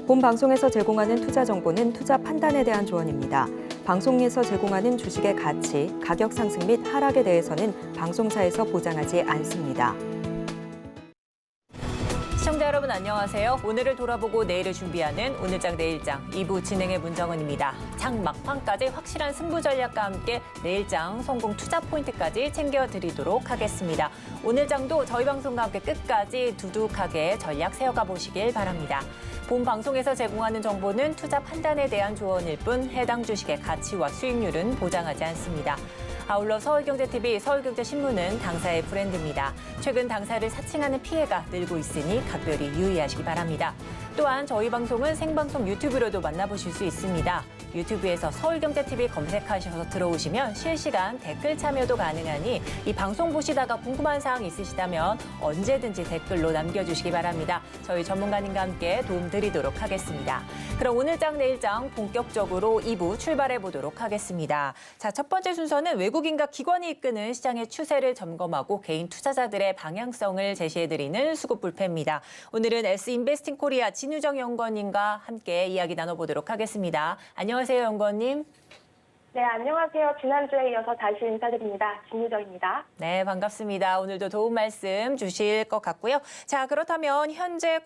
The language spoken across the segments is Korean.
본 방송에서 제공하는 투자 정보는 투자 판단에 대한 조언입니다. 방송에서 제공하는 주식의 가치, 가격 상승 및 하락에 대해서는 방송사에서 보장하지 않습니다. 시청자 여러분 안녕하세요. 오늘을 돌아보고 내일을 준비하는 오늘장 내일장 2부 진행의 문정은입니다. 장 막판까지 확실한 승부 전략과 함께 내일장 성공 투자 포인트까지 챙겨드리도록 하겠습니다. 오늘장도 저희 방송과 함께 끝까지 두둑하게 전략 세워가 보시길 바랍니다. 본 방송에서 제공하는 정보는 투자 판단에 대한 조언일 뿐 해당 주식의 가치와 수익률은 보장하지 않습니다. 아울러 서울경제TV, 서울경제신문은 당사의 브랜드입니다. 최근 당사를 사칭하는 피해가 늘고 있으니 각별히 유의하시기 바랍니다. 또한 저희 방송은 생방송 유튜브로도 만나보실 수 있습니다. 유튜브에서 서울경제TV 검색하셔서 들어오시면 실시간 댓글 참여도 가능하니 이 방송 보시다가 궁금한 사항 있으시다면 언제든지 댓글로 남겨주시기 바랍니다. 저희 전문가님과 함께 도움드리도록 하겠습니다. 그럼 오늘장 내일장 본격적으로 2부 출발해 보도록 하겠습니다. 자, 첫 번째 순서는 외국인과 기관이 이끄는 시장의 추세를 점검하고 개인 투자자들의 방향성을 제시해드리는 수급불패입니다. 오늘은 S인베스팅 코리아 진유정 연구원님과 함께 이야기 나눠보도록 하겠습니다. 안녕하세요, 연구원님. 네, 안녕하세요. 지난주에 이어서 다시 인사드립니다. 진유정입니다. 네, 반갑습니다. 오늘도 도움 말씀 주실 것 같고요. 자, 그렇다면 현재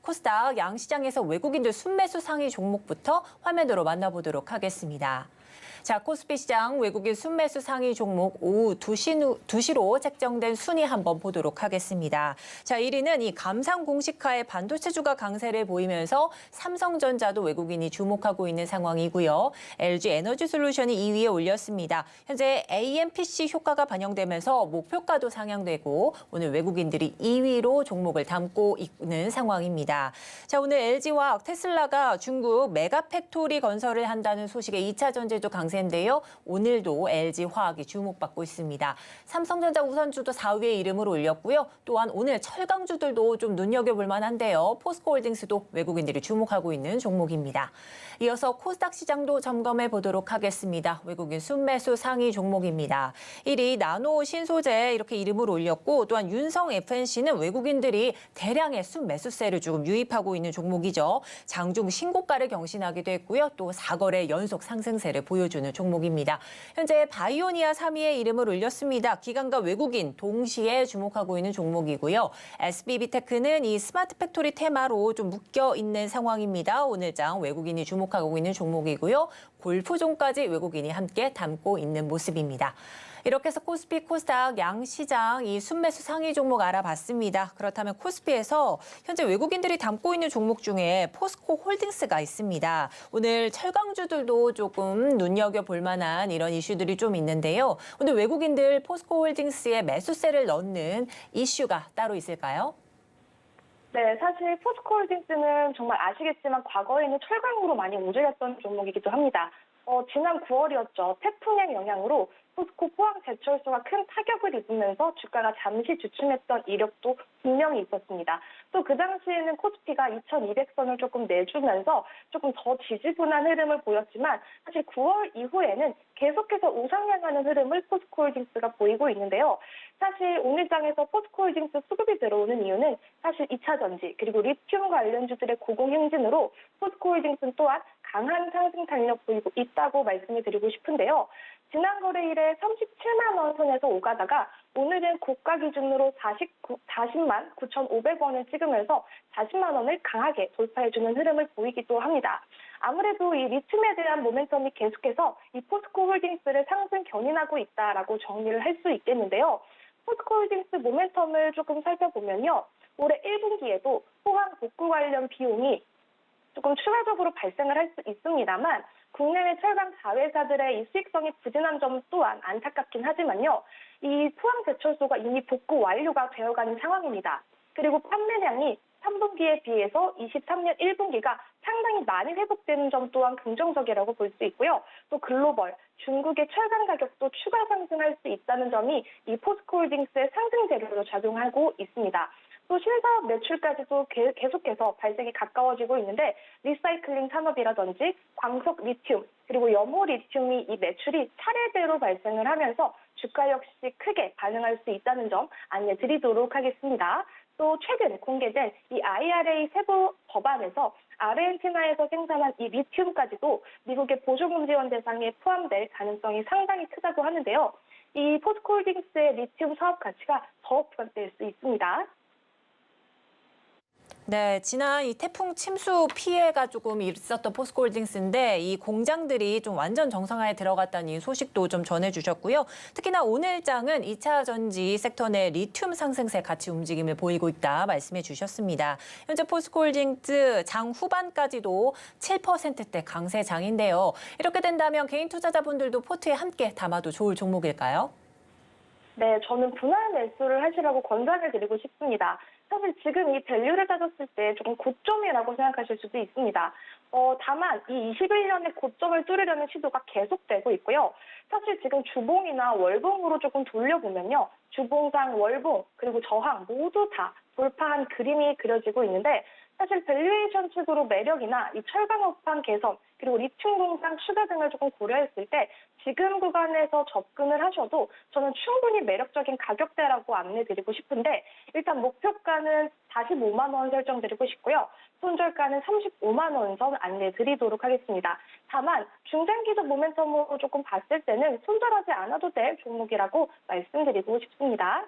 코스닥 양시장에서 외국인들 순매수 상위 종목부터 화면으로 만나보도록 하겠습니다. 자, 코스피 시장 외국인 순매수 상위 종목 오후 2시로 책정된 순위 한번 보도록 하겠습니다. 자, 1위는 이 감상 공시가의 반도체주가 강세를 보이면서 삼성전자도 외국인이 주목하고 있는 상황이고요. LG 에너지솔루션이 2위에 올렸습니다. 현재 AMPC 효과가 반영되면서 목표가도 상향되고 오늘 외국인들이 2위로 종목을 담고 있는 상황입니다. 자, 오늘 LG화학, 테슬라가 중국 메가팩토리 건설을 한다는 소식에 2차 전지도 강세 인데요. 오늘도 LG화학이 주목받고 있습니다. 삼성전자 우선주도 4위에 이름을 올렸고요. 또한 오늘 철강주들도 좀 눈여겨볼 만한데요. 포스코홀딩스도 외국인들이 주목하고 있는 종목입니다. 이어서 코스닥 시장도 점검해 보도록 하겠습니다. 외국인 순매수 상위 종목입니다. 1위 나노 신소재 이렇게 이름을 올렸고 또한 윤성 FNC는 외국인들이 대량의 순매수세를 조금 유입하고 있는 종목이죠. 장중 신고가를 경신하기도 했고요. 또 4거래 연속 상승세를 보여주는 종목입니다. 현재 바이오니아 3위에 이름을 올렸습니다. 기관과 외국인 동시에 주목하고 있는 종목이고요. SBB테크는 이 스마트 팩토리 테마로 좀 묶여 있는 상황입니다. 오늘장 외국인이 주목하고 있는 종목이고요. 골프존까지 외국인이 함께 담고 있는 모습입니다. 이렇게 해서 코스피, 코스닥, 양시장 이 순매수 상위 종목 알아봤습니다. 그렇다면 코스피에서 현재 외국인들이 담고 있는 종목 중에 포스코 홀딩스가 있습니다. 오늘 철강주들도 조금 눈여겨볼 만한 이런 이슈들이 좀 있는데요. 오늘 외국인들 포스코 홀딩스에 매수세를 넣는 이슈가 따로 있을까요? 네, 사실 포스코홀딩스는 정말 아시겠지만 과거에는 철강으로 많이 움직였던 종목이기도 합니다. 지난 9월이었죠. 태풍의 영향으로 포스코 포항제철소가 큰 타격을 입으면서 주가가 잠시 주춤했던 이력도 분명히 있었습니다. 또 그 당시에는 코스피가 2200선을 조금 내주면서 조금 더 지지분한 흐름을 보였지만 사실 9월 이후에는 계속해서 우상향하는 흐름을 포스코홀딩스가 보이고 있는데요. 사실 오늘장에서 포스코홀딩스 수급이 들어오는 이유는 사실 2차 전지 그리고 리튬 관련주들의 고공행진으로 포스코홀딩스는 또한 강한 상승 탄력 보이고 있다고 말씀을 드리고 싶은데요. 지난 거래일에 37만 원 선에서 오가다가 오늘은 고가 기준으로 40만 9,500원을 찍으면서 40만 원을 강하게 돌파해주는 흐름을 보이기도 합니다. 아무래도 이 리튬에 대한 모멘텀이 계속해서 이 포스코홀딩스를 상승 견인하고 있다라고 정리를 할 수 있겠는데요. 포스코홀딩스 모멘텀을 조금 살펴보면요. 올해 1분기에도 포항 복구 관련 비용이 조금 추가적으로 발생을 할 수 있습니다만 국내외 철강 자회사들의 이 수익성이 부진한 점 또한 안타깝긴 하지만요. 이 포항제철소가 이미 복구 완료가 되어가는 상황입니다. 그리고 판매량이 3분기에 비해서 23년 1분기가 상당히 많이 회복되는 점 또한 긍정적이라고 볼 수 있고요. 또 글로벌, 중국의 철강 가격도 추가 상승할 수 있다는 점이 이 포스코홀딩스의 상승 재료로 작용하고 있습니다. 또 신사업 매출까지도 계속해서 발생이 가까워지고 있는데 리사이클링 산업이라든지 광석 리튬 그리고 염호 리튬이 이 매출이 차례대로 발생을 하면서 주가 역시 크게 반응할 수 있다는 점 안내드리도록 하겠습니다. 또 최근 공개된 이 IRA 세부 법안에서 아르헨티나에서 생산한 이 리튬까지도 미국의 보조금 지원 대상에 포함될 가능성이 상당히 크다고 하는데요. 이 포스코홀딩스의 리튬 사업 가치가 더욱 부각될 수 있습니다. 네, 지난 이 태풍 침수 피해가 조금 있었던 포스코홀딩스인데 이 공장들이 좀 완전 정상화에 들어갔다는 이 소식도 좀 전해주셨고요. 특히나 오늘장은 2차 전지 섹터 내 리튬 상승세 같이 움직임을 보이고 있다 말씀해 주셨습니다. 현재 포스코홀딩스 장 후반까지도 7%대 강세장인데요. 이렇게 된다면 개인 투자자분들도 포트에 함께 담아도 좋을 종목일까요? 네, 저는 분할 매수를 하시라고 권장을 드리고 싶습니다. 사실 지금 이 밸류를 따졌을 때 조금 고점이라고 생각하실 수도 있습니다. 다만 이 21년의 고점을 뚫으려는 시도가 계속되고 있고요. 사실 지금 주봉이나 월봉으로 조금 돌려보면요. 주봉상 월봉 그리고 저항 모두 다 돌파한 그림이 그려지고 있는데 사실 밸류에이션 측으로 매력이나 이 철강업황 개선 그리고 리튬 공장 추가 등을 조금 고려했을 때 지금 구간에서 접근을 하셔도 저는 충분히 매력적인 가격대라고 안내드리고 싶은데 일단 목표가는 45만 원 설정드리고 싶고요. 손절가는 35만 원 선 안내드리도록 하겠습니다. 다만 중장기적 모멘텀으로 조금 봤을 때는 손절하지 않아도 될 종목이라고 말씀드리고 싶습니다.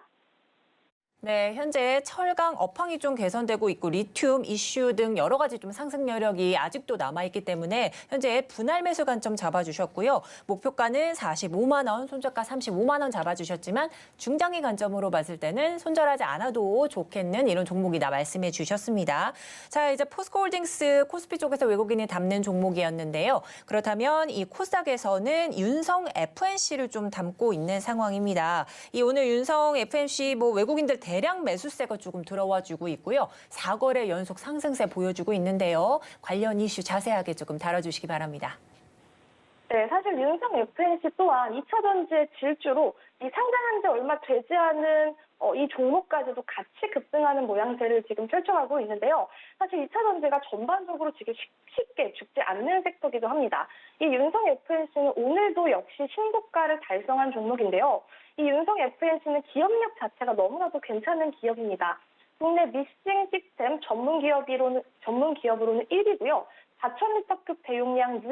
네, 현재 철강 업황이 좀 개선되고 있고 리튬 이슈 등 여러 가지 좀 상승 여력이 아직도 남아있기 때문에 현재 분할 매수 관점 잡아주셨고요. 목표가는 45만 원, 손절가 35만 원 잡아주셨지만 중장기 관점으로 봤을 때는 손절하지 않아도 좋겠는 이런 종목이다 말씀해 주셨습니다. 자, 이제 포스코홀딩스 코스피 쪽에서 외국인이 담는 종목이었는데요. 그렇다면 이 코스닥에서는 윤성 FNC를 좀 담고 있는 상황입니다. 이 오늘 윤성 FNC 외국인들 대량 매수세가 조금 들어와주고 있고요. 4거래 연속 상승세 보여주고 있는데요. 관련 이슈 자세하게 조금 다뤄주시기 바랍니다. 네, 사실 윤성 FNC 또한 2차 전지의 질주로 이 상장한 지 얼마 되지 않은 이 종목까지도 같이 급등하는 모양새를 지금 펼쳐가고 있는데요. 사실 2차 전지가 전반적으로 지금 쉽게 죽지 않는 섹터이기도 합니다. 이 윤성 FNC는 오늘도 역시 신고가를 달성한 종목인데요. 이 윤성 FNC는 기업력 자체가 너무나도 괜찮은 기업입니다. 국내 미싱 시스템 전문 기업으로는 1위고요. 4,000리터급 대용량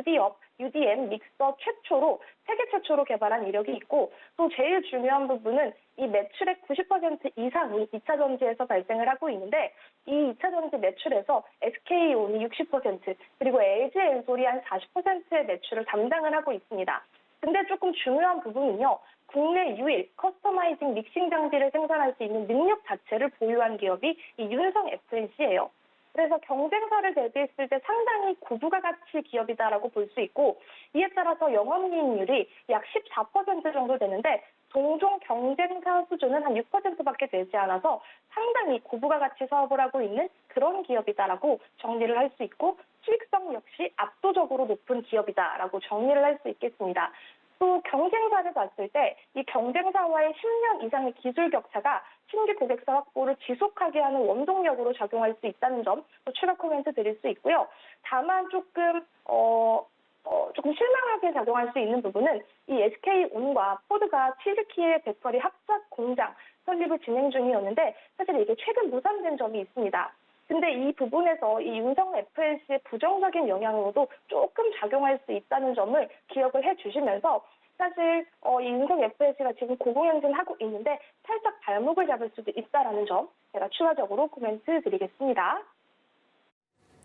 UDM 믹서 최초로 세계 최초로 개발한 이력이 있고 또 제일 중요한 부분은 이 매출의 90% 이상이 2차 전지에서 발생을 하고 있는데 이 2차 전지 매출에서 SK온이 60% 그리고 LG엔솔이 한 40%의 매출을 담당을 하고 있습니다. 근데 조금 중요한 부분은요. 국내 유일 커스터마이징 믹싱 장비를 생산할 수 있는 능력 자체를 보유한 기업이 이 윤성 FNC예요. 그래서 경쟁사를 대비했을 때 상당히 고부가가치 기업이다라고 볼 수 있고 이에 따라서 영업이익률이 약 14% 정도 되는데 동종 경쟁사 수준은 한 6%밖에 되지 않아서 상당히 고부가가치 사업을 하고 있는 그런 기업이다라고 정리를 할 수 있고 수익성 역시 압도적으로 높은 기업이다라고 정리를 할 수 있겠습니다. 또 경쟁사를 봤을 때 이 경쟁사와의 10년 이상의 기술 격차가 신규 고객사 확보를 지속하게 하는 원동력으로 작용할 수 있다는 점 또 추가 코멘트 드릴 수 있고요. 다만 조금 실망하게 작용할 수 있는 부분은 이 SK온과 포드가 칠르키의 배터리 합작 공장 설립을 진행 중이었는데 사실 이게 최근 무산된 점이 있습니다. 근데 이 부분에서 이 윤성 FNC의 부정적인 영향으로도 조금 작용할 수 있다는 점을 기억을 해주시면서 사실 이 윤성 FNC가 지금 고공행진하고 있는데 살짝 발목을 잡을 수도 있다는 점 제가 추가적으로 코멘트 드리겠습니다.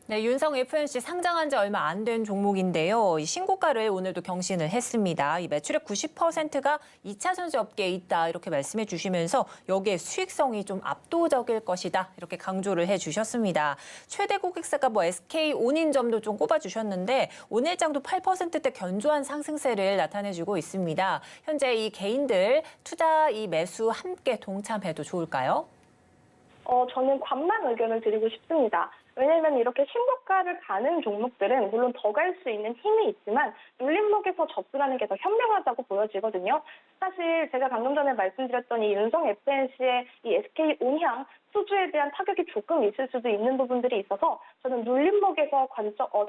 네, 윤성 FNC 상장한 지 얼마 안 된 종목인데요. 이 신고가를 오늘도 경신을 했습니다. 이 매출의 90%가 2차 전지 업계에 있다 이렇게 말씀해 주시면서 여기에 수익성이 좀 압도적일 것이다 이렇게 강조를 해 주셨습니다. 최대 고객사가 SK온인 점도 좀 꼽아 주셨는데 오늘장도 8%대 견조한 상승세를 나타내주고 있습니다. 현재 이 개인들 투자 이 매수 함께 동참해도 좋을까요? 저는 관망 의견을 드리고 싶습니다. 왜냐하면 이렇게 신고가를 가는 종목들은 물론 더 갈 수 있는 힘이 있지만 눌림목에서 접근하는 게 더 현명하다고 보여지거든요. 사실 제가 방금 전에 말씀드렸던 이 윤성 FNC의 이 SK온향 수주에 대한 타격이 조금 있을 수도 있는 부분들이 있어서 저는 눌림목에서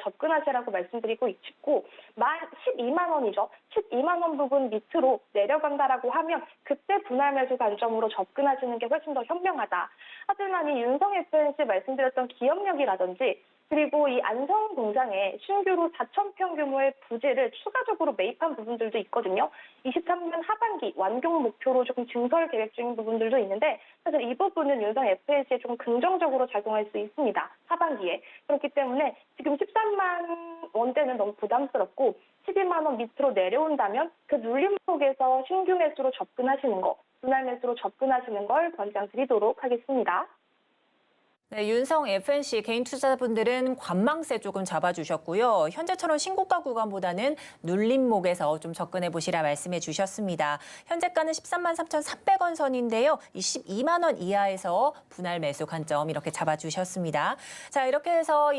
접근하시라고 말씀드리고 싶고, 만 12만 원이죠. 12만 원 부분 밑으로 내려간다라고 하면 그때 분할 매수 관점으로 접근하시는 게 훨씬 더 현명하다. 하지만 이 윤성 FNC 말씀드렸던 기업력이라든지 그리고 이 안성 공장에 신규로 4,000평 규모의 부지를 추가적으로 매입한 부분들도 있거든요. 23년 하반기 완공 목표로 조금 증설 계획 중인 부분들도 있는데 사실 이 부분은 윤성 FNC에 조금 긍정적으로 작용할 수 있습니다. 하반기에. 그렇기 때문에 지금 13만 원대는 너무 부담스럽고 12만 원 밑으로 내려온다면 그 눌림 속에서 신규 매수로 접근하시는 거, 분할 매수로 접근하시는 걸 권장드리도록 하겠습니다. 네, 윤성 FNC 개인 투자자분들은 관망세 조금 잡아주셨고요. 현재처럼 신고가 구간보다는 눌림목에서 좀 접근해 보시라 말씀해 주셨습니다. 현재가는 13만 3,300원 선인데요. 이 12만 원 이하에서 분할 매수 관점 이렇게 잡아주셨습니다. 자, 이렇게 해서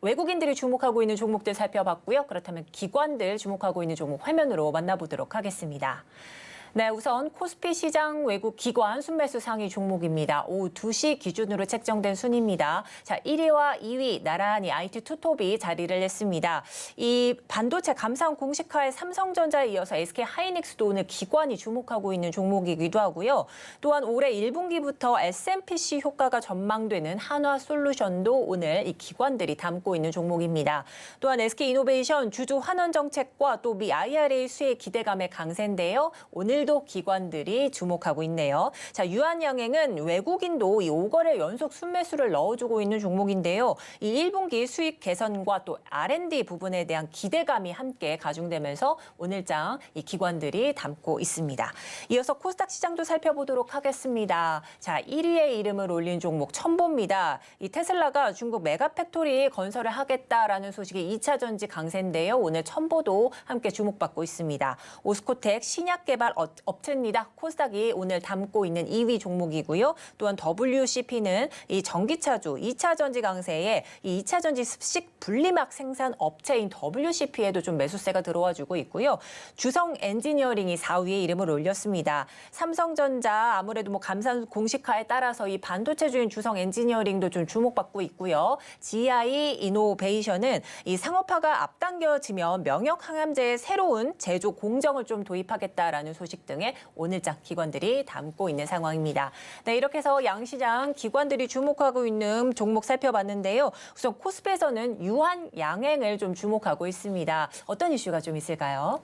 외국인들이 주목하고 있는 종목들 살펴봤고요. 그렇다면 기관들 주목하고 있는 종목 화면으로 만나보도록 하겠습니다. 네, 우선 코스피 시장 외국 기관 순매수 상위 종목입니다. 오후 2시 기준으로 책정된 순입니다. 자, 1위와 2위 나란히 IT 투톱이 자리를 했습니다. 이 반도체 감산 공시가의 삼성전자에 이어서 SK 하이닉스도 오늘 기관이 주목하고 있는 종목이기도 하고요. 또한 올해 1분기부터 SMPC 효과가 전망되는 한화솔루션도 오늘 이 기관들이 담고 있는 종목입니다. 또한 SK이노베이션 주주 환원 정책과 또 미 IRA 수혜 기대감의 강세인데요. 오늘도 기관들이 주목하고 있네요. 자, 유한양행은 외국인도 이 5거래 연속 순매수를 넣어주고 있는 종목인데요. 이 1분기 수익 개선과 또 R&D 부분에 대한 기대감이 함께 가중되면서 오늘장 이 기관들이 담고 있습니다. 이어서 코스닥 시장도 살펴보도록 하겠습니다. 자, 1위의 이름을 올린 종목 첨보입니다. 이 테슬라가 중국 메가팩토리 건설을 하겠다라는 소식이 2차 전지 강세인데요. 오늘 첨보도 함께 주목받고 있습니다. 오스코텍 신약개발 업체입니다. 코스닥이 오늘 담고 있는 2위 종목이고요. 또한 WCP는 이 전기차주 2차 전지 강세에 이 2차 전지 습식 분리막 생산 업체인 WCP에도 좀 매수세가 들어와주고 있고요. 주성 엔지니어링이 4위에 이름을 올렸습니다. 삼성전자 아무래도 뭐 감산 공시가에 따라서 이 반도체주인 주성 엔지니어링도 좀 주목받고 있고요. GI 이노베이션은 이 상업화가 앞당겨지면 명역 항암제의 새로운 제조 공정을 좀 도입하겠다라는 소식 등의 오늘장 기관들이 담고 있는 상황입니다. 네, 이렇게 해서 양시장 기관들이 주목하고 있는 종목 살펴봤는데요. 우선 코스피에서는 유한양행을 좀 주목하고 있습니다. 어떤 이슈가 좀 있을까요?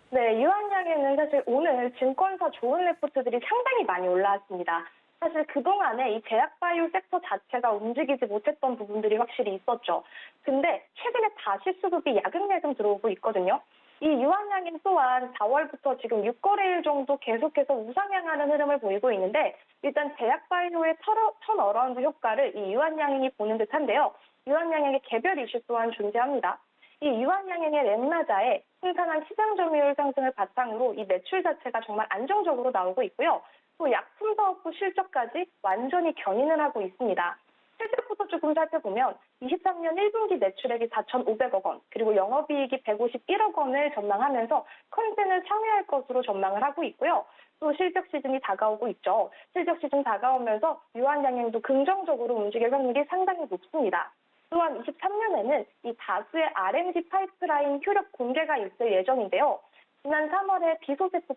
네, 유한양행은 사실 오늘 증권사 좋은 레포트들이 상당히 많이 올라왔습니다. 사실 그동안에 이 제약바이오 섹터 자체가 움직이지 못했던 부분들이 확실히 있었죠. 근데 최근에 다시 수급이 야금야금 들어오고 있거든요. 이 유한양행 또한 4월부터 지금 6거래일 정도 계속해서 우상향하는 흐름을 보이고 있는데 일단 제약바이오의 턴어라운드 효과를 이 유한양행이 보는 듯한데요. 유한양행의 개별 이슈 또한 존재합니다. 이 유한양행의 랩나자에 생산한 시장 점유율 상승을 바탕으로 이 매출 자체가 정말 안정적으로 나오고 있고요. 또 약품 사업부 실적까지 완전히 견인을 하고 있습니다. 실적부터 조금 살펴보면 23년 1분기 매출액이 4,500억 원, 그리고 영업이익이 151억 원을 전망하면서 컨센을 상회할 것으로 전망을 하고 있고요. 또 실적 시즌이 다가오고 있죠. 실적 시즌 다가오면서 유한양행도 긍정적으로 움직일 확률이 상당히 높습니다. 또한 23년에는 이 다수의 R&D 파이프라인 효력 공개가 있을 예정인데요. 지난 3월에 비소세포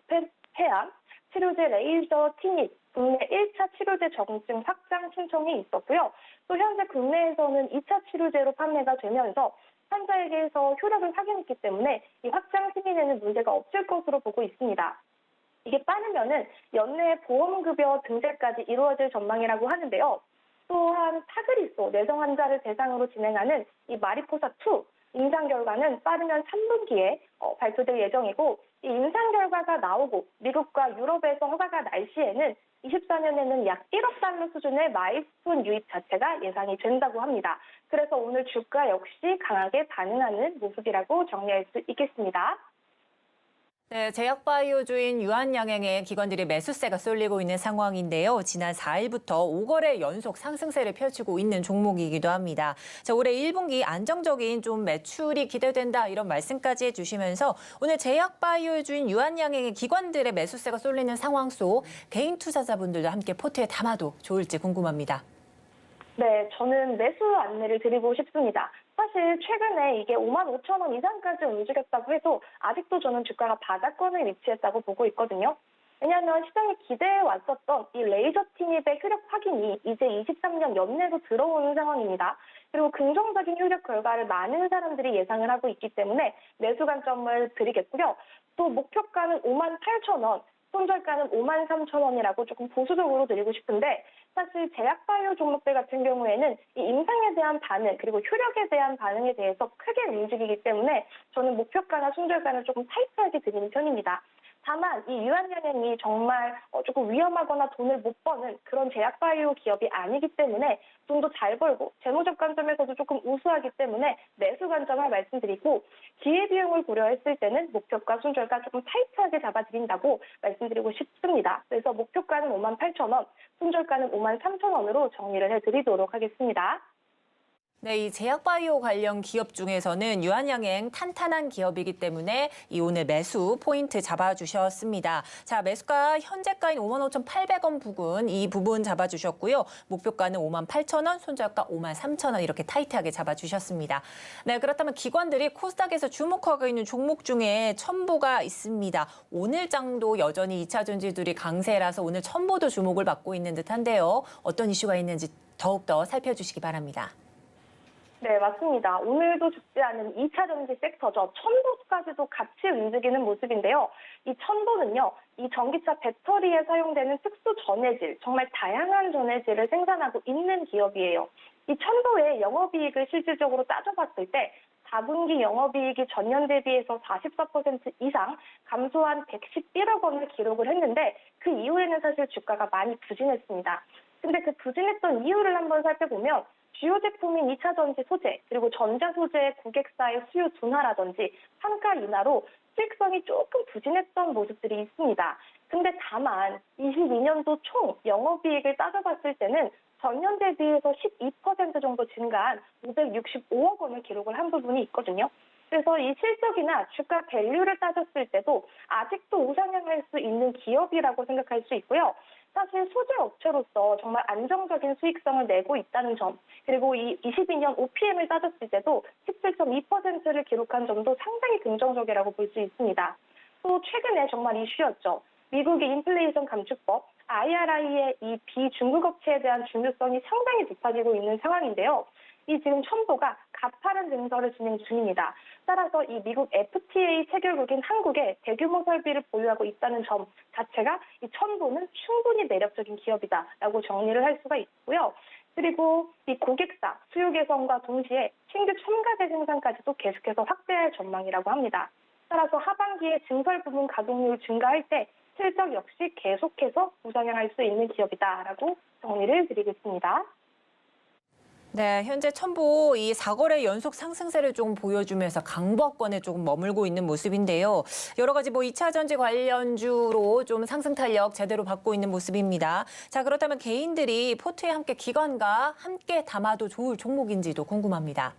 폐암, 치료제 레이저 티닛, 국내 1차 치료제 정증 확장 신청이 있었고요. 또 현재 국내에서는 2차 치료제로 판매가 되면서 환자에게서 효력을 확인했기 때문에 이 확장 승인에는 문제가 없을 것으로 보고 있습니다. 이게 빠르면은 연내 보험급여 등재까지 이루어질 전망이라고 하는데요. 또한 타그리소 내성 환자를 대상으로 진행하는 이 마리포사2 임상 결과는 빠르면 3분기에 발표될 예정이고 이 임상 결과가 나오고 미국과 유럽에서 허가가 날 시에는 24년에는 약 1억 달러 수준의 마일스톤 유입 자체가 예상이 된다고 합니다. 그래서 오늘 주가 역시 강하게 반응하는 모습이라고 정리할 수 있겠습니다. 네, 제약바이오주인 유한양행의 기관들이 매수세가 쏠리고 있는 상황인데요. 지난 4일부터 5거래 연속 상승세를 펼치고 있는 종목이기도 합니다. 자, 올해 1분기 안정적인 좀 매출이 기대된다 이런 말씀까지 해주시면서 오늘 제약바이오주인 유한양행의 기관들의 매수세가 쏠리는 상황 속 개인 투자자분들도 함께 포트에 담아도 좋을지 궁금합니다. 네, 저는 매수 안내를 드리고 싶습니다. 사실 최근에 이게 55,000원 이상까지 움직였다고 해도 아직도 저는 주가가 바닥권에 위치했다고 보고 있거든요. 왜냐하면 시장이 기대해 왔었던 이 레이저 티닙의 효력 확인이 이제 23년 연내로 들어오는 상황입니다. 그리고 긍정적인 효력 결과를 많은 사람들이 예상을 하고 있기 때문에 매수 관점을 드리겠고요. 또 목표가는 58,000원. 손절가는 53,000원이라고 조금 보수적으로 드리고 싶은데 사실 제약바이오 종목들 같은 경우에는 이 임상에 대한 반응 그리고 효력에 대한 반응에 대해서 크게 움직이기 때문에 저는 목표가나 손절가는 조금 타이트하게 드리는 편입니다. 다만 이 유한양행이 정말 조금 위험하거나 돈을 못 버는 그런 제약바이오 기업이 아니기 때문에 돈도 잘 벌고 재무적 관점에서도 조금 우수하기 때문에 매수 관점을 말씀드리고 기회비용을 고려했을 때는 목표가 손절가 조금 타이트하게 잡아드린다고 말씀드리고 싶습니다. 그래서 목표가는 58,000원, 손절가는 53,000원으로 정리를 해드리도록 하겠습니다. 네, 이 제약바이오 관련 기업 중에서는 유한양행 탄탄한 기업이기 때문에 이 오늘 매수 포인트 잡아주셨습니다. 자, 매수가 현재가인 55,800원 부근 이 부분 잡아주셨고요. 목표가는 58,000원, 손절가 53,000원 이렇게 타이트하게 잡아주셨습니다. 네, 그렇다면 기관들이 코스닥에서 주목하고 있는 종목 중에 첨보가 있습니다. 오늘 장도 여전히 2차 전지들이 강세라서 오늘 첨보도 주목을 받고 있는 듯한데요. 어떤 이슈가 있는지 더욱더 살펴주시기 바랍니다. 네, 맞습니다. 오늘도 죽지 않은 2차 전지 섹터죠. 첨보까지도 같이 움직이는 모습인데요. 이 첨보는요, 이 전기차 배터리에 사용되는 특수 전해질, 정말 다양한 전해질을 생산하고 있는 기업이에요. 이 첨보의 영업이익을 실질적으로 따져봤을 때 4분기 영업이익이 전년 대비해서 44% 이상 감소한 111억 원을 기록을 했는데 그 이후에는 사실 주가가 많이 부진했습니다. 근데 그 부진했던 이유를 한번 살펴보면 주요 제품인 2차 전지 소재, 그리고 전자 소재의 고객사의 수요 둔화라든지 판가 인하로 수익성이 조금 부진했던 모습들이 있습니다. 근데 다만 22년도 총 영업이익을 따져봤을 때는 전년 대비해서 12% 정도 증가한 565억 원을 기록을 한 부분이 있거든요. 그래서 이 실적이나 주가 밸류를 따졌을 때도 아직도 우상향할 수 있는 기업이라고 생각할 수 있고요. 사실 소재 업체로서 정말 안정적인 수익성을 내고 있다는 점, 그리고 이 22년 OPM을 따졌을 때도 17.2%를 기록한 점도 상당히 긍정적이라고 볼 수 있습니다. 또 최근에 정말 이슈였죠. 미국의 인플레이션 감축법, IRA의 이 비중국 업체에 대한 중요성이 상당히 높아지고 있는 상황인데요. 이 지금 첨보가 가파른 증설을 진행 중입니다. 따라서 이 미국 FTA 체결국인 한국에 대규모 설비를 보유하고 있다는 점 자체가 이 첨보는 충분히 매력적인 기업이다라고 정리를 할 수가 있고요. 그리고 이 고객사 수요 개선과 동시에 신규 첨가제 생산까지도 계속해서 확대할 전망이라고 합니다. 따라서 하반기에 증설 부분 가동률 증가할 때 실적 역시 계속해서 우상향할 수 있는 기업이다라고 정리를 드리겠습니다. 네, 현재 첨보 이 4거래 연속 상승세를 좀 보여주면서 강보권에 조금 머물고 있는 모습인데요. 여러 가지 2차 전지 관련주로 좀 상승 탄력 제대로 받고 있는 모습입니다. 자, 그렇다면 개인들이 포트에 함께 기관과 함께 담아도 좋을 종목인지도 궁금합니다.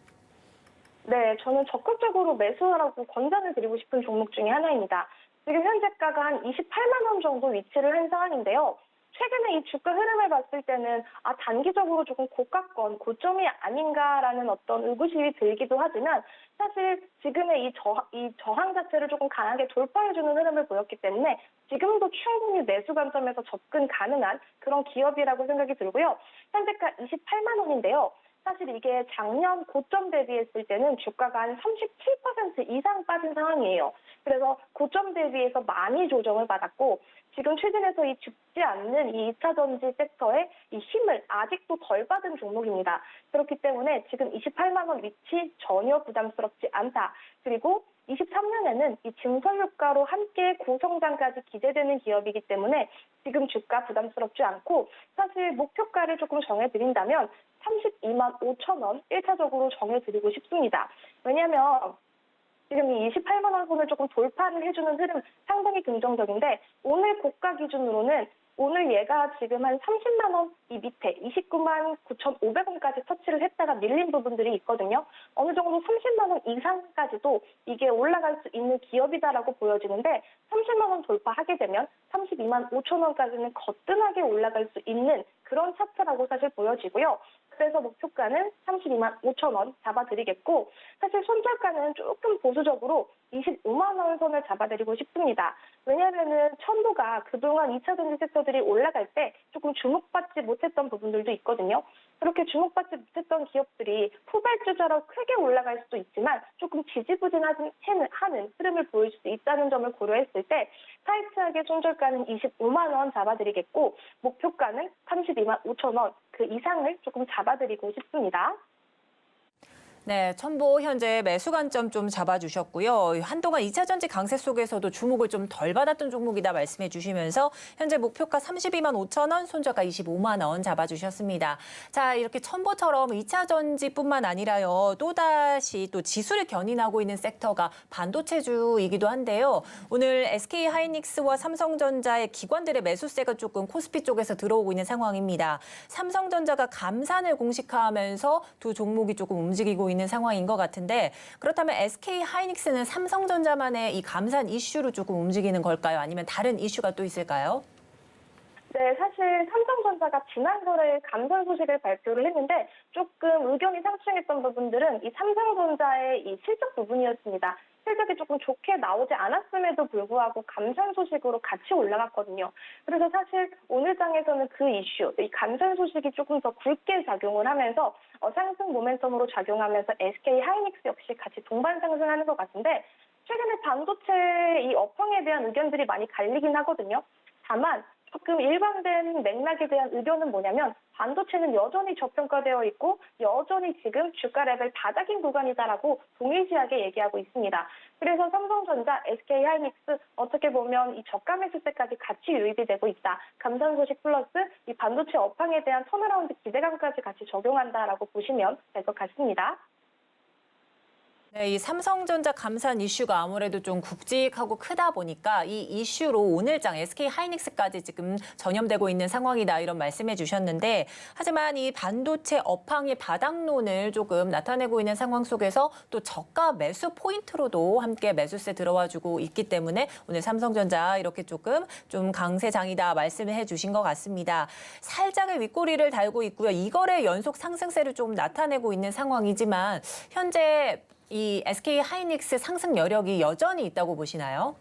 네, 저는 적극적으로 매수하라고 권장을 드리고 싶은 종목 중에 하나입니다. 지금 현재가가 한 28만 원 정도 위치를 한 상황인데요. 최근에 이 주가 흐름을 봤을 때는 단기적으로 조금 고가권, 고점이 아닌가라는 어떤 의구심이 들기도 하지만 사실 지금의 이 저항 자체를 조금 강하게 돌파해주는 흐름을 보였기 때문에 지금도 충분히 매수 관점에서 접근 가능한 그런 기업이라고 생각이 들고요. 현재가 28만 원인데요. 사실 이게 작년 고점 대비했을 때는 주가가 한 37% 이상 빠진 상황이에요. 그래서 고점 대비해서 많이 조정을 받았고 지금 최근에서 이 죽지 않는 이 2차 전지 섹터의 이 힘을 아직도 덜 받은 종목입니다. 그렇기 때문에 지금 28만 원 위치 전혀 부담스럽지 않다. 그리고 23년에는 이 증설 효과로 함께 고성장까지 기대되는 기업이기 때문에 지금 주가 부담스럽지 않고 사실 목표가를 조금 정해드린다면 32만 5천 원 1차적으로 정해드리고 싶습니다. 왜냐하면 지금 이 28만 원 선을 조금 돌파를 해주는 흐름 상당히 긍정적인데 오늘 고가 기준으로는 오늘 얘가 지금 한 30만 원 이 밑에 29만 9,500원까지 터치를 했다가 밀린 부분들이 있거든요. 어느 정도 30만 원 이상까지도 이게 올라갈 수 있는 기업이다라고 보여지는데 30만 원 돌파하게 되면 32만 5천 원까지는 거뜬하게 올라갈 수 있는 그런 차트라고 사실 보여지고요. 그래서 목표가는 32만 5천 원 잡아드리겠고 사실 손절가는 조금 보수적으로 25만 원 선을 잡아드리고 싶습니다. 왜냐하면은 첨보가 그동안 2차 전지 섹터들이 올라갈 때 조금 주목받지 못했던 부분들도 있거든요. 그렇게 주목받지 못했던 기업들이 후발주자로 크게 올라갈 수도 있지만 조금 지지부진하는 흐름을 보일 수도 있다는 점을 고려했을 때 타이트하게 손절가는 25만 원 잡아드리겠고 목표가는 32만 5천 원 그 이상을 조금 잡아드리고 싶습니다. 네, 첨보 현재 매수 관점 좀 잡아주셨고요. 한동안 2차 전지 강세 속에서도 주목을 좀 덜 받았던 종목이다 말씀해 주시면서 현재 목표가 32만 5천 원, 손절가 25만 원 잡아주셨습니다. 자, 이렇게 첨보처럼 2차 전지뿐만 아니라요. 또다시 또 지수를 견인하고 있는 섹터가 반도체주이기도 한데요. 오늘 SK하이닉스와 삼성전자의 기관들의 매수세가 조금 코스피 쪽에서 들어오고 있는 상황입니다. 삼성전자가 감산을 공식화하면서 두 종목이 조금 움직이고 있는 상황인 것 같은데 그렇다면 SK하이닉스는 삼성전자만의 이 감산 이슈로 조금 움직이는 걸까요? 아니면 다른 이슈가 또 있을까요? 네, 사실 삼성전자가 지난 거래에 감산 소식을 발표를 했는데 조금 의견이 상충했던 부분들은 이 삼성전자의 이 실적 부분이었습니다. 실적이 조금 좋게 나오지 않았음에도 불구하고 감산 소식으로 같이 올라갔거든요. 그래서 사실 오늘 장에서는 그 이슈, 이 감산 소식이 조금 더 굵게 작용을 하면서 상승 모멘텀으로 작용하면서 SK하이닉스 역시 같이 동반 상승하는 것 같은데 최근에 반도체 이 업황에 대한 의견들이 많이 갈리긴 하거든요. 다만 조금 일관된 맥락에 대한 의견은 뭐냐면 반도체는 여전히 저평가되어 있고 여전히 지금 주가 레벨 바닥인 구간이다라고 동일시하게 얘기하고 있습니다. 그래서 삼성전자, SK하이닉스 어떻게 보면 이 저가 매수세까지 같이 유입이 되고 있다. 감산 소식 플러스 이 반도체 업황에 대한 턴어라운드 기대감까지 같이 적용한다라고 보시면 될 것 같습니다. 네, 이 삼성전자 감산 이슈가 아무래도 좀 굵직하고 크다 보니까 이 이슈로 오늘장 SK하이닉스까지 지금 전염되고 있는 상황이다 이런 말씀해 주셨는데 하지만 이 반도체 업황의 바닥론을 조금 나타내고 있는 상황 속에서 또 저가 매수 포인트로도 함께 매수세 들어와주고 있기 때문에 오늘 삼성전자 이렇게 조금 좀 강세장이다 말씀을 해주신 것 같습니다. 살짝의 윗꼬리를 달고 있고요. 이거래 연속 상승세를 좀 나타내고 있는 상황이지만 현재 이 SK하이닉스 상승 여력이 여전히 있다고 보시나요?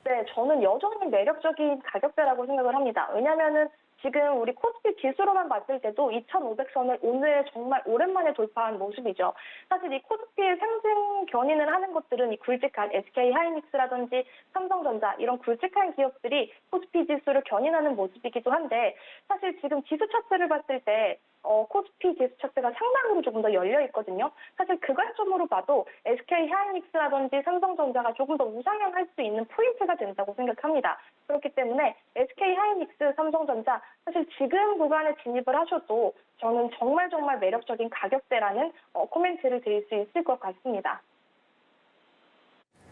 네, 저는 여전히 매력적인 가격대라고 생각을 합니다. 왜냐하면은 지금 우리 코스피 지수로만 봤을 때도 2,500선을 오늘 정말 오랜만에 돌파한 모습이죠. 사실 이 코스피의 상승 견인을 하는 것들은 이 굵직한 SK하이닉스라든지 삼성전자 이런 굵직한 기업들이 코스피 지수를 견인하는 모습이기도 한데 사실 지금 지수 차트를 봤을 때 코스피 지수 차트가 상당으로 조금 더 열려 있거든요. 사실 그 관점으로 봐도 SK하이닉스라든지 삼성전자가 조금 더 우상향할 수 있는 포인트가 된다고 생각합니다. 그렇기 때문에 SK하이닉스, 삼성전자 사실 지금 구간에 진입을 하셔도 저는 정말 매력적인 가격대라는 코멘트를 드릴 수 있을 것 같습니다.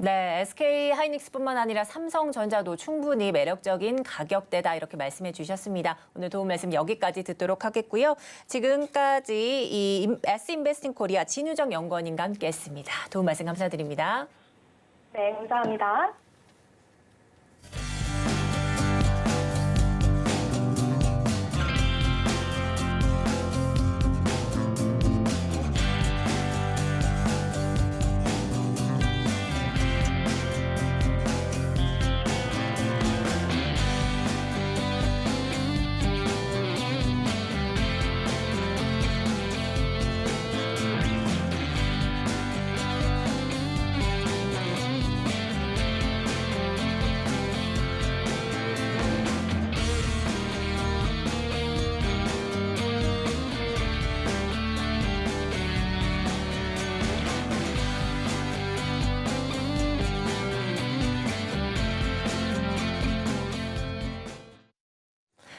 네, SK하이닉스뿐만 아니라 삼성전자도 충분히 매력적인 가격대다 이렇게 말씀해 주셨습니다. 오늘 도움 말씀 여기까지 듣도록 하겠고요. 지금까지 이 S인베스팅 코리아 진유정 연구원님과 함께했습니다. 도움 말씀 감사드립니다. 네, 감사합니다.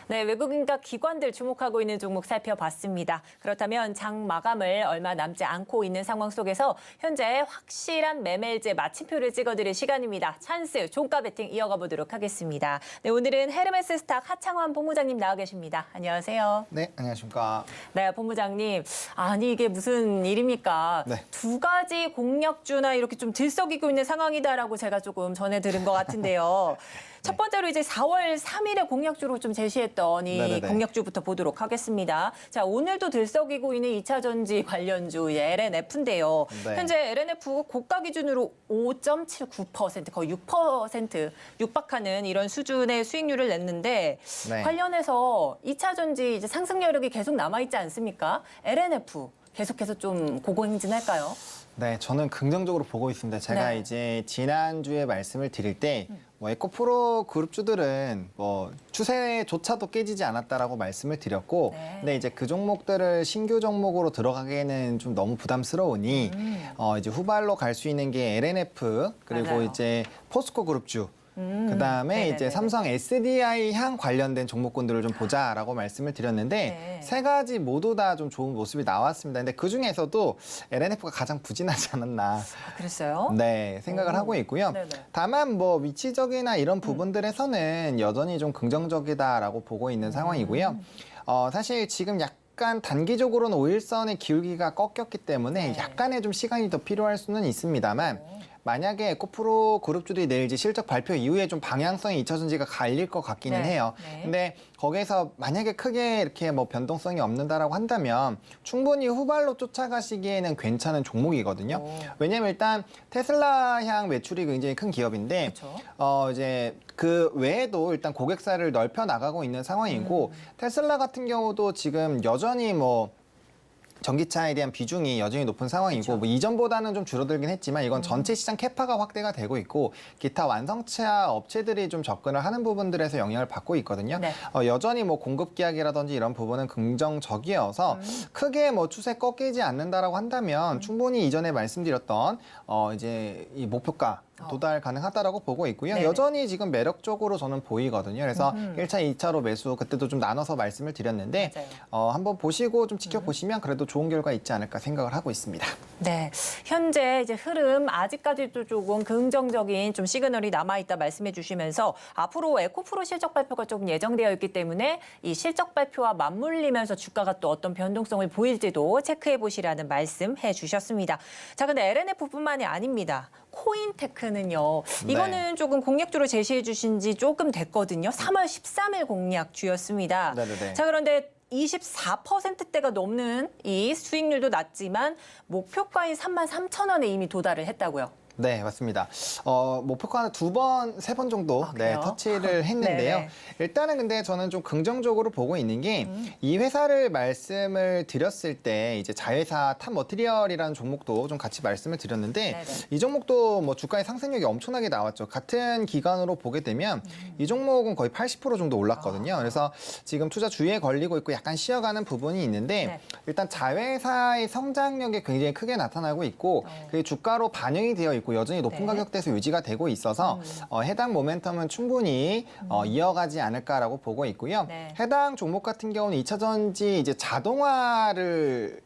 네, 외국인과 기관들 주목하고 있는 종목 살펴봤습니다. 그렇다면 장 마감을 얼마 남지 않고 있는 상황 속에서 현재 확실한 매매일제 마침표를 찍어드릴 시간입니다. 찬스, 종가 베팅 이어가 보도록 하겠습니다. 네, 오늘은 헤르메스 스탁 하창환 본부장님 나와 계십니다. 안녕하세요. 네, 안녕하십니까. 네, 본부장님. 아니, 이게 무슨 일입니까? 네. 두 가지 공약주나 이렇게 좀 들썩이고 있는 상황이다라고 제가 조금 전해 들은 것 같은데요. 첫 번째로 이제 4월 3일에 공약주로 좀 제시했던 이 네네네. 공약주부터 보도록 하겠습니다. 자, 오늘도 들썩이고 있는 2차 전지 관련주 LNF인데요. 네. 현재 LNF 고가 기준으로 5.79%, 거의 6% 육박하는 이런 수준의 수익률을 냈는데 네. 관련해서 2차 전지 이제 상승 여력이 계속 남아 있지 않습니까? LNF 계속해서 좀 고공행진할까요? 네, 저는 긍정적으로 보고 있습니다. 제가 네. 이제 지난주에 말씀을 드릴 때 뭐 에코프로 그룹주들은 뭐 추세조차도 깨지지 않았다라고 말씀을 드렸고 네. 근데 이제 그 종목들을 신규 종목으로 들어가기에는 좀 너무 부담스러우니 이제 후발로 갈 수 있는 게 LNF 그리고 맞아요. 이제 포스코 그룹주 그다음에 네네네네. 이제 삼성 SDI 향 관련된 종목군들을 좀 보자라고 말씀을 드렸는데 네. 세 가지 모두 다 좀 좋은 모습이 나왔습니다. 근데 그 중에서도 LNF가 가장 부진하지 않았나 아, 그랬어요? 네, 생각을 오. 하고 있고요. 네네. 다만 뭐 위치적이나 이런 부분들에서는 여전히 좀 긍정적이다라고 보고 있는 상황이고요. 사실 지금 약간 단기적으로는 5일선의 기울기가 꺾였기 때문에 네. 약간의 좀 시간이 더 필요할 수는 있습니다만 만약에 에코프로 그룹주들이 내일 이제 실적 발표 이후에 좀 방향성이 2차 전지가 갈릴 것 같기는 네. 해요. 네. 근데 거기에서 만약에 크게 이렇게 뭐 변동성이 없는다라고 한다면 충분히 후발로 쫓아가시기에는 괜찮은 종목이거든요. 오. 왜냐면 일단 테슬라 향 매출이 굉장히 큰 기업인데 그렇죠. 이제 그 외에도 일단 고객사를 넓혀 나가고 있는 상황이고 테슬라 같은 경우도 지금 여전히 뭐 전기차에 대한 비중이 여전히 높은 상황이고 그렇죠. 뭐 이전보다는 좀 줄어들긴 했지만 이건 전체 시장 캐파가 확대가 되고 있고 기타 완성차 업체들이 좀 접근을 하는 부분들에서 영향을 받고 있거든요. 네. 여전히 뭐 공급 기약이라든지 이런 부분은 긍정적이어서 크게 뭐 추세 꺾이지 않는다라고 한다면 충분히 이전에 말씀드렸던 이제 이 목표가 도달 가능하다라고 보고 있고요. 네네. 여전히 지금 매력적으로 저는 보이거든요. 그래서 1차, 2차로 매수 그때도 좀 나눠서 말씀을 드렸는데 맞아요. 한번 보시고 좀 지켜보시면 그래도 좋은 결과 있지 않을까 생각을 하고 있습니다. 네, 현재 이제 흐름 아직까지도 조금 긍정적인 좀 시그널이 남아 있다 말씀해 주시면서 앞으로 에코프로 실적 발표가 조금 예정되어 있기 때문에 이 실적 발표와 맞물리면서 주가가 또 어떤 변동성을 보일지도 체크해 보시라는 말씀해 주셨습니다. 자, 근데 LNF뿐만이 아닙니다. 코인테크는요. 이거는 조금 공약주로 제시해 주신 지 조금 됐거든요. 3월 13일 공약주였습니다. 네네네. 자, 그런데 24%대가 넘는 이 수익률도 낮지만 목표가인 33,000원에 이미 도달을 했다고요. 네, 맞습니다. 목표가는 2번, 3번 정도 아, 그래요? 터치를 했는데요. 네네. 일단은 근데 저는 좀 긍정적으로 보고 있는 게 이 회사를 말씀을 드렸을 때 이제 자회사 탑 머티리얼이라는 종목도 좀 같이 말씀을 드렸는데 네네. 이 종목도 뭐 주가의 상승력이 엄청나게 나왔죠. 같은 기간으로 보게 되면 이 종목은 거의 80% 정도 올랐거든요. 그래서 지금 투자 주의에 걸리고 있고 약간 쉬어가는 부분이 있는데 네. 일단 자회사의 성장력이 굉장히 크게 나타나고 있고 그게 주가로 반영이 되어 있고 여전히 높은 네. 가격대에서 유지가 되고 있어서 해당 모멘텀은 충분히 이어가지 않을까라고 보고 있고요. 네. 해당 종목 같은 경우는 2차 전지 이제 자동화를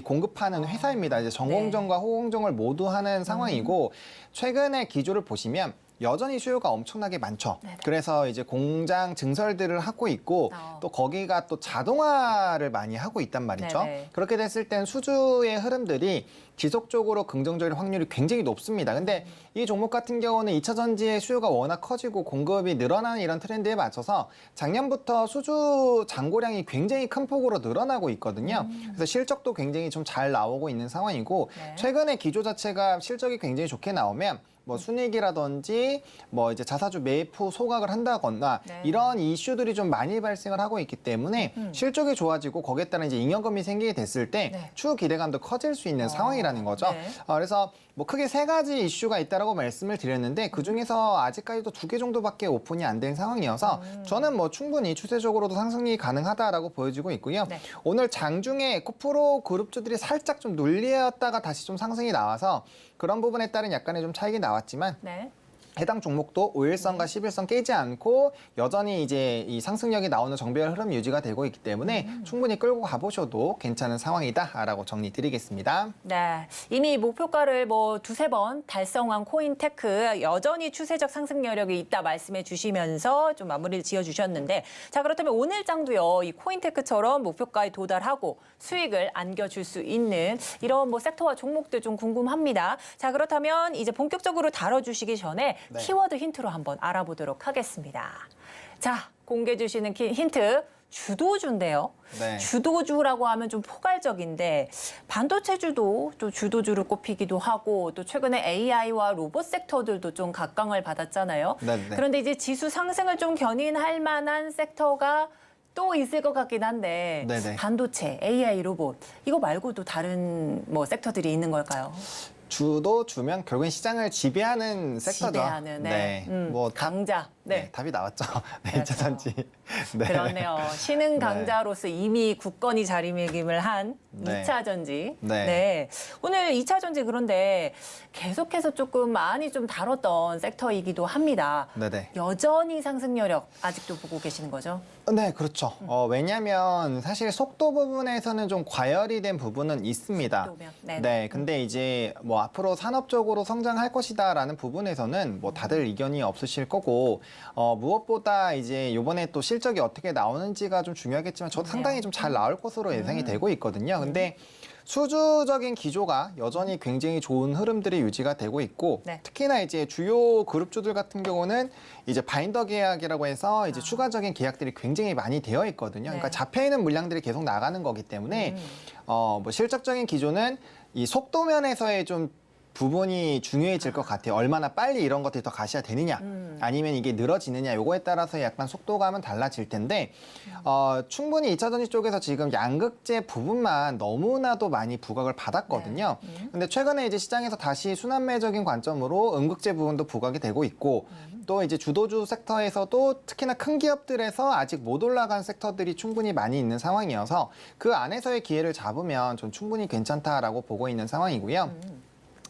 공급하는 회사입니다. 이제 전공정과 호공정을 모두 하는 상황이고 최근에 기조를 보시면 여전히 수요가 엄청나게 많죠. 네네. 그래서 이제 공장 증설들을 하고 있고 또 거기가 또 자동화를 많이 하고 있단 말이죠. 네네. 그렇게 됐을 땐 수주의 흐름들이 지속적으로 긍정적일 확률이 굉장히 높습니다. 근데 이 종목 같은 경우는 2차 전지의 수요가 워낙 커지고 공급이 늘어나는 이런 트렌드에 맞춰서 작년부터 수주 잔고량이 굉장히 큰 폭으로 늘어나고 있거든요. 그래서 실적도 굉장히 좀 잘 나오고 있는 상황이고 네. 최근에 기조 자체가 실적이 굉장히 좋게 나오면 뭐 순이익이라든지 뭐 이제 자사주 매입 후 소각을 한다거나 네. 이런 이슈들이 좀 많이 발생을 하고 있기 때문에 실적이 좋아지고 거기에 따른 이제 잉여금이 생기게 됐을 때 네. 추후 기대감도 커질 수 있는 상황이라는 거죠. 네. 그래서 뭐 크게 세 가지 이슈가 있다라고 말씀을 드렸는데 그 중에서 아직까지도 2개 정도밖에 오픈이 안 된 상황이어서 저는 뭐 충분히 추세적으로도 상승이 가능하다라고 보여지고 있고요. 네. 오늘 장중에 에코프로 그룹주들이 살짝 좀 눌렸다가 다시 좀 상승이 나와서 그런 부분에 따른 약간의 좀 차익이 나왔지만 네. 해당 종목도 5일선과 10일선 깨지 않고 여전히 이제 이 상승력이 나오는 정배열 흐름 유지가 되고 있기 때문에 충분히 끌고 가보셔도 괜찮은 상황이다라고 정리드리겠습니다. 네, 이미 목표가를 뭐 두세 번 달성한 코인테크 여전히 추세적 상승 여력이 있다 말씀해 주시면서 좀 마무리를 지어주셨는데 자 그렇다면 오늘 장도요 이 코인테크처럼 목표가에 도달하고 수익을 안겨줄 수 있는 이런 뭐 섹터와 종목들 좀 궁금합니다. 자 그렇다면 이제 본격적으로 다뤄주시기 전에 네. 키워드 힌트로 한번 알아보도록 하겠습니다. 자 공개해 주시는 힌트. 주도주인데요. 네. 주도주라고 하면 좀 포괄적인데 반도체주도 또 주도주로 꼽히기도 하고 또 최근에 AI와 로봇 섹터들도 좀 각광을 받았잖아요. 네네. 그런데 이제 지수 상승을 좀 견인할 만한 섹터가 또 있을 것 같긴 한데 네네. 반도체, AI, 로봇 이거 말고도 다른 뭐 섹터들이 있는 걸까요? 주도 주면 결국엔 시장을 지배하는 섹터죠. 지배하는, 네. 뭐 강자. 네. 답이 나왔죠. 네, 그렇죠. 2차전지. 네. 그렇네요. 신흥 강자로서 이미 굳건히 자리매김을 한 네. 2차 전지. 네. 오늘 2차 전지 그런데 계속해서 조금 많이 좀 다뤘던 섹터이기도 합니다. 네네. 여전히 상승 여력 아직도 보고 계시는 거죠? 네, 그렇죠. 왜냐하면 사실 속도 부분에서는 좀 과열이 된 부분은 있습니다. 속도면, 네네. 네, 근데 이제 뭐 앞으로 산업적으로 성장할 것이다라는 부분에서는 뭐 다들 이견이 없으실 거고 무엇보다 이제 이번에 또 실적이 어떻게 나오는지가 좀 중요하겠지만 저도 상당히 좀 잘 나올 것으로 예상이 되고 있거든요. 근데 수주적인 기조가 여전히 굉장히 좋은 흐름들이 유지가 되고 있고 네. 특히나 이제 주요 그룹주들 같은 경우는 이제 바인더 계약이라고 해서 이제 추가적인 계약들이 굉장히 많이 되어 있거든요. 그러니까 네. 잡혀 있는 물량들이 계속 나가는 거기 때문에 뭐 실적적인 기조는 이 속도 면에서의 좀 부분이 중요해질 것 같아요. 얼마나 빨리 이런 것들이 더 가시화 되느냐, 아니면 이게 늘어지느냐, 요거에 따라서 약간 속도감은 달라질 텐데, 충분히 2차 전지 쪽에서 지금 양극재 부분만 너무나도 많이 부각을 받았거든요. 근데 최근에 이제 시장에서 다시 순환매적인 관점으로 음극재 부분도 부각이 되고 있고, 또 이제 주도주 섹터에서도 특히나 큰 기업들에서 아직 못 올라간 섹터들이 충분히 많이 있는 상황이어서 그 안에서의 기회를 잡으면 좀 충분히 괜찮다라고 보고 있는 상황이고요.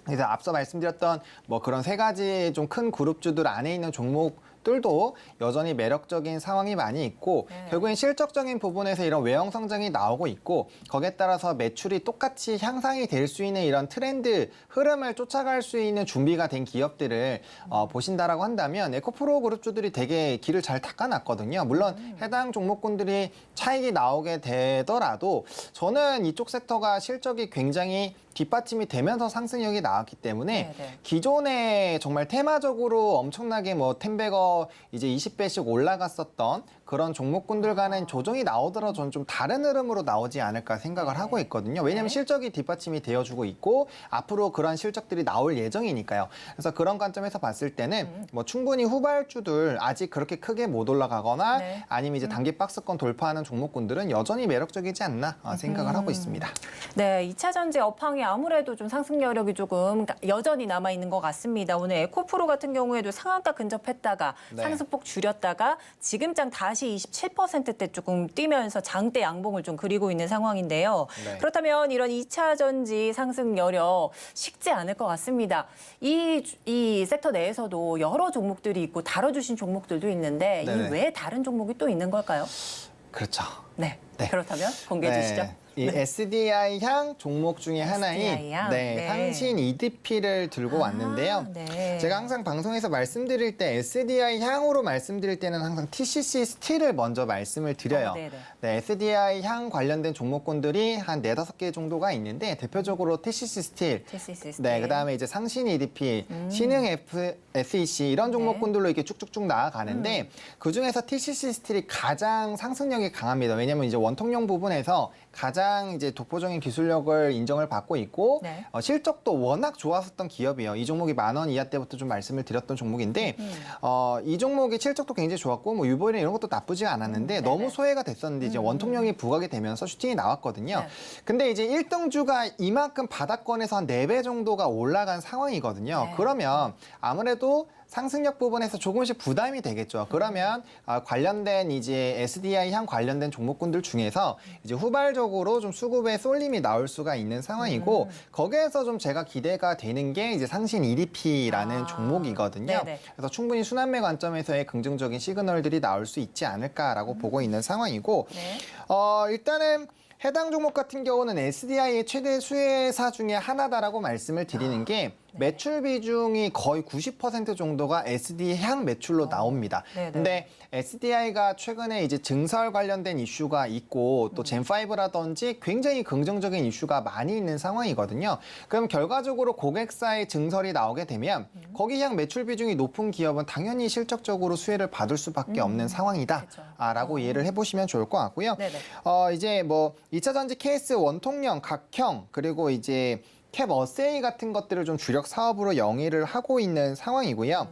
그래서 앞서 말씀드렸던 뭐 그런 세 가지 좀 큰 그룹주들 안에 있는 종목들도 여전히 매력적인 상황이 많이 있고 결국엔 실적적인 부분에서 이런 외형 성장이 나오고 있고 거기에 따라서 매출이 똑같이 향상이 될 수 있는 이런 트렌드 흐름을 쫓아갈 수 있는 준비가 된 기업들을 보신다라고 한다면 에코프로 그룹주들이 되게 길을 잘 닦아놨거든요. 물론 해당 종목군들이 차익이 나오게 되더라도 저는 이쪽 섹터가 실적이 굉장히 뒷받침이 되면서 상승력이 나왔기 때문에 네네. 기존에 정말 테마적으로 엄청나게 뭐 10배거 이제 20배씩 올라갔었던 그런 종목군들과는 조정이 나오더라도 저는 좀 다른 흐름으로 나오지 않을까 생각을 하고 있거든요. 왜냐하면 실적이 뒷받침이 되어주고 있고 앞으로 그런 실적들이 나올 예정이니까요. 그래서 그런 관점에서 봤을 때는 뭐 충분히 후발주들 아직 그렇게 크게 못 올라가거나 네. 아니면 이제 단기 박스권 돌파하는 종목군들은 여전히 매력적이지 않나 생각을 하고 있습니다. 네, 2차 전지 업황이 아무래도 좀 상승 여력이 조금 여전히 남아 있는 것 같습니다. 오늘 에코프로 같은 경우에도 상한가 근접했다가 네. 상승폭 줄였다가 지금장 다시 27%대 조금 뛰면서 장대 양봉을 좀 그리고 있는 상황인데요. 네. 그렇다면 이런 2차 전지 상승 여력 식지 않을 것 같습니다. 이 섹터 내에서도 여러 종목들이 있고 다뤄주신 종목들도 있는데 네네. 이 외에 다른 종목이 또 있는 걸까요? 그렇죠. 네. 네. 그렇다면 공개해 주시죠. 이 SDI향 종목 중에 하나인 SDI향. 네. 상신 EDP를 들고 왔는데요. 네. 제가 항상 방송에서 말씀드릴 때 SDI향으로 말씀드릴 때는 항상 TCC 스틸을 먼저 말씀을 드려요. 네네. 네, SDI향 관련된 종목군들이 한 4-5개 정도가 있는데 대표적으로 TCC 스틸, TCC 스틸. 네, 그다음에 이제 상신 EDP, 신흥 SEC 이런 종목군들로 이렇게 쭉쭉쭉 나아가는데 그 중에서 TCC 스틸이 가장 상승력이 강합니다. 왜냐하면 이제 원통용 부분에서 가장 이제 독보적인 기술력을 인정을 받고 있고 네. 실적도 워낙 좋았었던 기업이에요. 이 종목이 10,000원 이하 때부터 좀 말씀을 드렸던 종목인데 이 종목이 실적도 굉장히 좋았고 뭐 유보율 이런 것도 나쁘지 않았는데 너무 소외가 됐었는데 이제 원통용이 부각이 되면서 슈팅이 나왔거든요. 네. 근데 이제 1등주가 이만큼 바닥권에서 한 4배 정도가 올라간 상황이거든요. 네. 그러면 아무래도 상승력 부분에서 조금씩 부담이 되겠죠. 그러면 관련된 이제 SDI 향 관련된 종목군들 중에서 이제 후발적으로 정도 좀 수급에 쏠림이 나올 수가 있는 상황이고 거기에서 좀 제가 기대가 되는 게 이제 상신 EDP라는 종목이거든요. 네네. 그래서 충분히 순환매 관점에서의 긍정적인 시그널들이 나올 수 있지 않을까라고 보고 있는 상황이고 네. 일단은 해당 종목 같은 경우는 SDI의 최대 수혜사 중에 하나다라고 말씀을 드리는 게 매출 비중이 거의 90% 정도가 SD 향 매출로 나옵니다. 네네. 근데 SDI가 최근에 이제 증설 관련된 이슈가 있고 또 젠5라든지 굉장히 긍정적인 이슈가 많이 있는 상황이거든요. 그럼 결과적으로 고객사의 증설이 나오게 되면 거기 향 매출 비중이 높은 기업은 당연히 실적적으로 수혜를 받을 수밖에 없는 상황이다라고 이해를 해보시면 좋을 것 같고요. 네네. 이제 뭐 2차 전지 KS 원통형, 각형 그리고 이제 캡 어세이 같은 것들을 좀 주력 사업으로 영위를 하고 있는 상황이고요.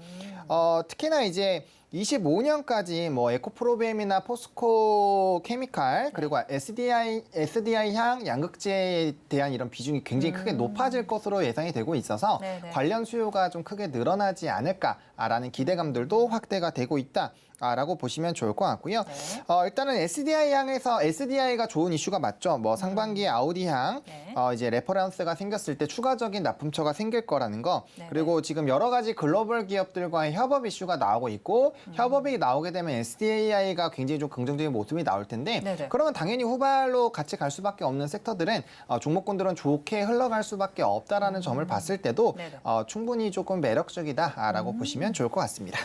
특히나 이제 25년까지 뭐 에코프로비엠이나 포스코 케미칼 그리고 SDI 향 양극재에 대한 이런 비중이 굉장히 크게 높아질 것으로 예상이 되고 있어서 네네. 관련 수요가 좀 크게 늘어나지 않을까라는 기대감들도 확대가 되고 있다라고 보시면 좋을 것 같고요. 네. 일단은 SDI 향에서 SDI가 좋은 이슈가 맞죠. 뭐 상반기에 아우디 향 네. 이제 레퍼런스가 생겼을 때 추가적인 납품처가 생길 거라는 거. 네네. 그리고 지금 여러 가지 글로벌 기업들과의 협업 이슈가 나오고 있고 협업이 나오게 되면 SDI가 굉장히 좀 긍정적인 모습이 나올 텐데 네네. 그러면 당연히 후발로 같이 갈 수밖에 없는 섹터들은 종목군들은 좋게 흘러갈 수밖에 없다라는 점을 봤을 때도 네네. 충분히 조금 매력적이다라고 보시면 좋을 것 같습니다.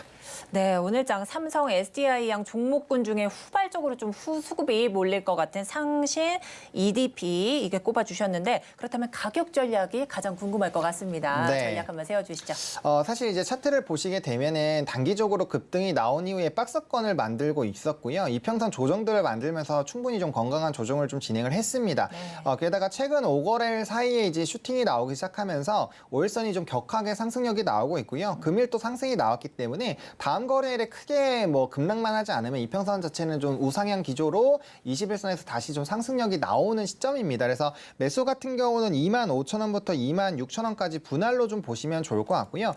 네, 오늘장 삼성 SDI 양 종목군 중에 후발적으로 좀 수급이 몰릴 것 같은 상신, EDP 이게 꼽아주셨는데 그렇다면 가격 전략이 가장 궁금할 것 같습니다. 네. 전략 한번 세워주시죠. 사실 이제 차트를 보시게 되면은 단기적으로 급등이 나온 이후에 박스권을 만들고 있었고요. 이평선 조정들을 만들면서 충분히 좀 건강한 조정을 좀 진행을 했습니다. 네. 게다가 최근 5거래일 사이에 이제 슈팅이 나오기 시작하면서 5일선이 좀 격하게 상승력이 나오고 있고요. 금일 또 상승이 나왔기 때문에 다음 거래일에 크게 뭐 급락만 하지 않으면 이평선 자체는 좀 우상향 기조로 21선에서 다시 좀 상승력이 나오는 시점입니다. 그래서 매수 같은 경우는 25,000원부터 26,000원까지 분할로 좀 보시면 좋을 것 같고요.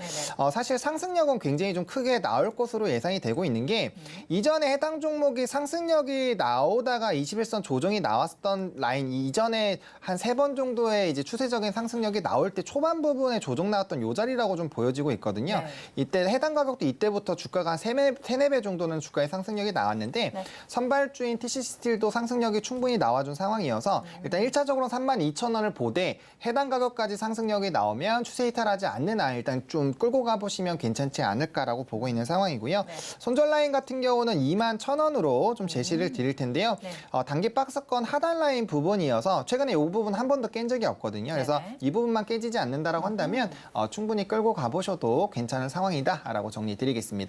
사실 상승력은 굉장히 좀 크게 나올 것으로 예상이 되고 있는 게 이전에 해당 종목이 상승력이 나오다가 21선 조정이 나왔던 라인 이전에 한 3번 정도의 이제 추세적인 상승력이 나올 때 초반 부분에 조정 나왔던 요 자리라고 좀 보여지고 있거든요. 네. 이때 해당 가격도 이때부터 주가가 한 3-4배 정도는 주가의 상승력이 나왔는데 네. 선발주인 TC스틸도 상승력이 충분히 나와준 상황이어서 일단 1차적으로 32,000원을 보되 해당 가격까지 상승력이 나오면 추세 이탈하지 않는 한 일단 좀 끌고 가보시면 괜찮지 않을까라고 보고 있는 상황이고요. 네. 손절 라인 같은 경우는 21,000원으로 좀 제시를 드릴 텐데요. 네. 단기 박스권 하단 라인 부분이어서 최근에 이 부분 한 번도 깬 적이 없거든요. 그래서 네네. 이 부분만 깨지지 않는다라고 한다면 충분히 끌고 가보셔도 괜찮은 상황이다라고 정리 드리겠습니다.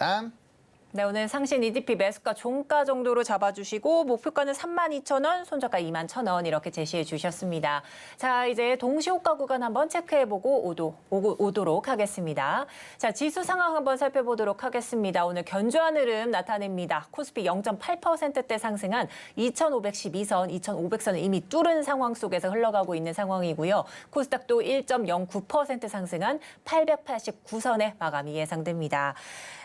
네, 오늘 상신 EDP 매수가 종가 정도로 잡아주시고 목표가는 32,000원, 손절가 21,000원 이렇게 제시해 주셨습니다. 자, 이제 동시호가 구간 한번 체크해보고 오도록 하겠습니다. 자, 지수 상황 한번 살펴보도록 하겠습니다. 오늘 견조한 흐름 나타냅니다. 코스피 0.8%대 상승한 2,512선, 2,500선을 이미 뚫은 상황 속에서 흘러가고 있는 상황이고요. 코스닥도 1.09% 상승한 889선의 마감이 예상됩니다.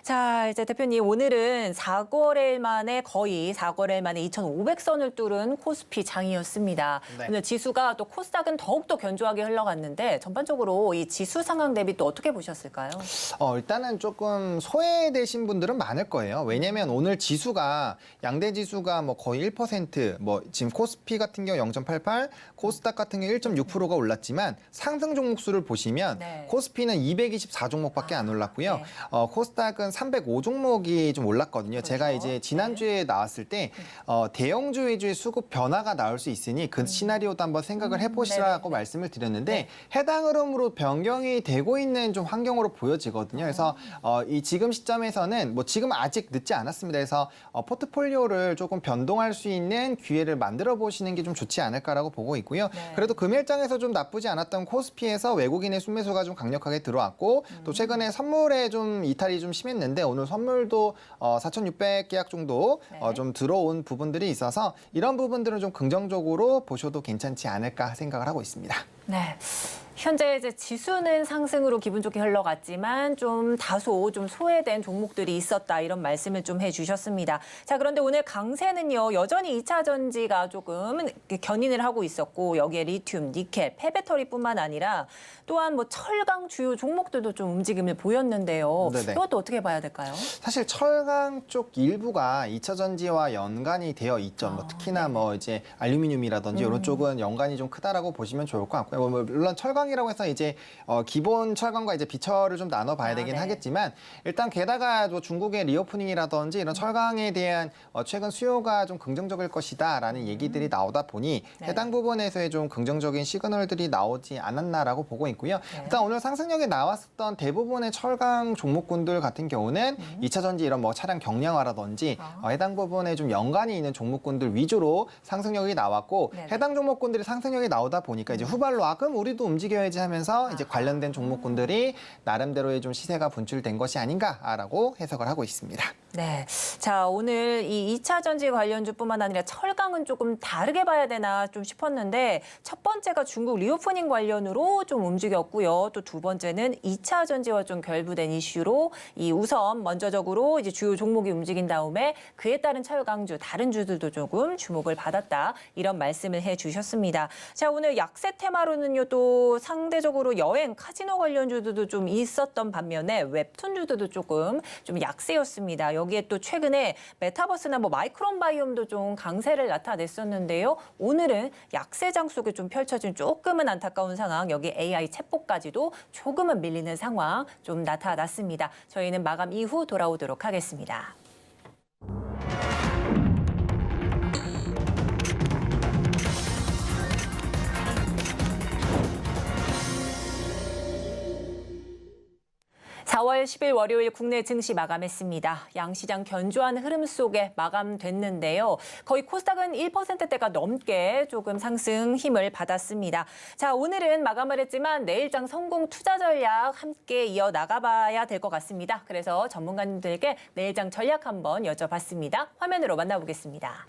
자, 이제 대표님 오늘은 4거래일 만에 거의 4거래일 만에 2,500선을 뚫은 코스피 장이었습니다. 네. 오늘 지수가 또 코스닥은 더욱더 견조하게 흘러갔는데 전반적으로 이 지수 상황 대비 또 어떻게 보셨을까요? 일단은 조금 소외되신 분들은 많을 거예요. 왜냐면 오늘 지수가 양대 지수가 뭐 거의 1%, 뭐 지금 코스피 같은 경우 0.88, 코스닥 같은 경우 1.6%가 올랐지만 상승 종목 수를 보시면 네. 코스피는 224종목밖에 안 올랐고요. 네. 코스닥은 305종목이 좀 올랐거든요. 그렇죠. 제가 이제 지난주에 나왔을 때 대형주 위주의 수급 변화가 나올 수 있으니 그 시나리오도 한번 생각을 해보시라고 네네. 말씀을 드렸는데 해당 흐름으로 변경이 되고 있는 좀 환경으로 보여지거든요. 그래서 이 지금 시점에서는 뭐 지금 아직 늦지 않았습니다. 그래서 포트폴리오를 조금 변동할 수 있는 기회를 만들어 보시는 게 좀 좋지 않을까라고 보고 있고요. 네. 그래도 금일장에서 좀 나쁘지 않았던 코스피에서 외국인의 순매수가 좀 강력하게 들어왔고 또 최근에 선물에 좀 이탈이 좀 심했는데 오늘 선물도 4,600 계약 정도 네. 좀 들어온 부분들이 있어서 이런 부분들은 좀 긍정적으로 보셔도 괜찮지 않을까 생각을 하고 있습니다. 네. 현재 이제 지수는 상승으로 기분 좋게 흘러갔지만 좀 다소 좀 소외된 종목들이 있었다 이런 말씀을 좀 해주셨습니다. 자, 그런데 오늘 강세는요 여전히 2차 전지가 조금 견인을 하고 있었고 여기에 리튬, 니켈, 폐배터리뿐만 아니라 또한 뭐 철강 주요 종목들도 좀 움직임을 보였는데요. 네네. 이것도 어떻게 봐야 될까요? 사실 철강 쪽 일부가 2차 전지와 연관이 되어 있죠. 뭐 특히나 뭐 이제 알루미늄이라든지 이런 쪽은 연관이 좀 크다라고 보시면 좋을 것 같고요. 뭐 물론 철강이라고 해서 이제 기본 철강과 이제 비철을 좀 나눠봐야 되긴 네. 하겠지만 일단 게다가 뭐 중국의 리오프닝이라든지 이런 철강에 대한 최근 수요가 좀 긍정적일 것이다라는 얘기들이 나오다 보니 네. 해당 부분에서의 좀 긍정적인 시그널들이 나오지 않았나라고 보고 있고요. 네. 일단 오늘 상승력에 나왔었던 대부분의 철강 종목군들 같은 경우는 2차 전지 이런 뭐 차량 경량화라든지 해당 부분에 좀 연관이 있는 종목군들 위주로 상승력이 나왔고 네네. 해당 종목군들이 상승력이 나오다 보니까 이제 후발로 그럼 우리도 움직여야지 하면서 이제 관련된 종목군들이 나름대로의 좀 시세가 분출된 것이 아닌가라고 해석을 하고 있습니다. 네. 자, 오늘 이 2차 전지 관련주뿐만 아니라 철강은 조금 다르게 봐야 되나 좀 싶었는데 첫 번째가 중국 리오프닝 관련으로 좀 움직였고요. 또 두 번째는 2차 전지와 좀 결부된 이슈로 이 우선 먼저적으로 이제 주요 종목이 움직인 다음에 그에 따른 철강주, 다른 주들도 조금 주목을 받았다. 이런 말씀을 해 주셨습니다. 자, 오늘 약세 테마로는요. 또 상대적으로 여행, 카지노 관련주들도 좀 있었던 반면에 웹툰주들도 조금 좀 약세였습니다. 여기에 또 최근에 메타버스나 뭐 마이크론 바이옴도 좀 강세를 나타냈었는데요. 오늘은 약세장 속에 좀 펼쳐진 조금은 안타까운 상황, 여기 AI 챗봇까지도 조금은 밀리는 상황 좀 나타났습니다. 저희는 마감 이후 돌아오도록 하겠습니다. (4월 10일) 월요일 국내 증시 마감했습니다. 양시장 견조한 흐름 속에 마감됐는데요. 거의 코스닥은 1%대가 넘게 조금 상승 힘을 받았습니다. 자, 오늘은 마감을 했지만 내일장 성공 투자 전략 함께 이어나가봐야 될 것 같습니다. 그래서 전문가님들께 내일장 전략 한번 여쭤봤습니다. 화면으로 만나보겠습니다.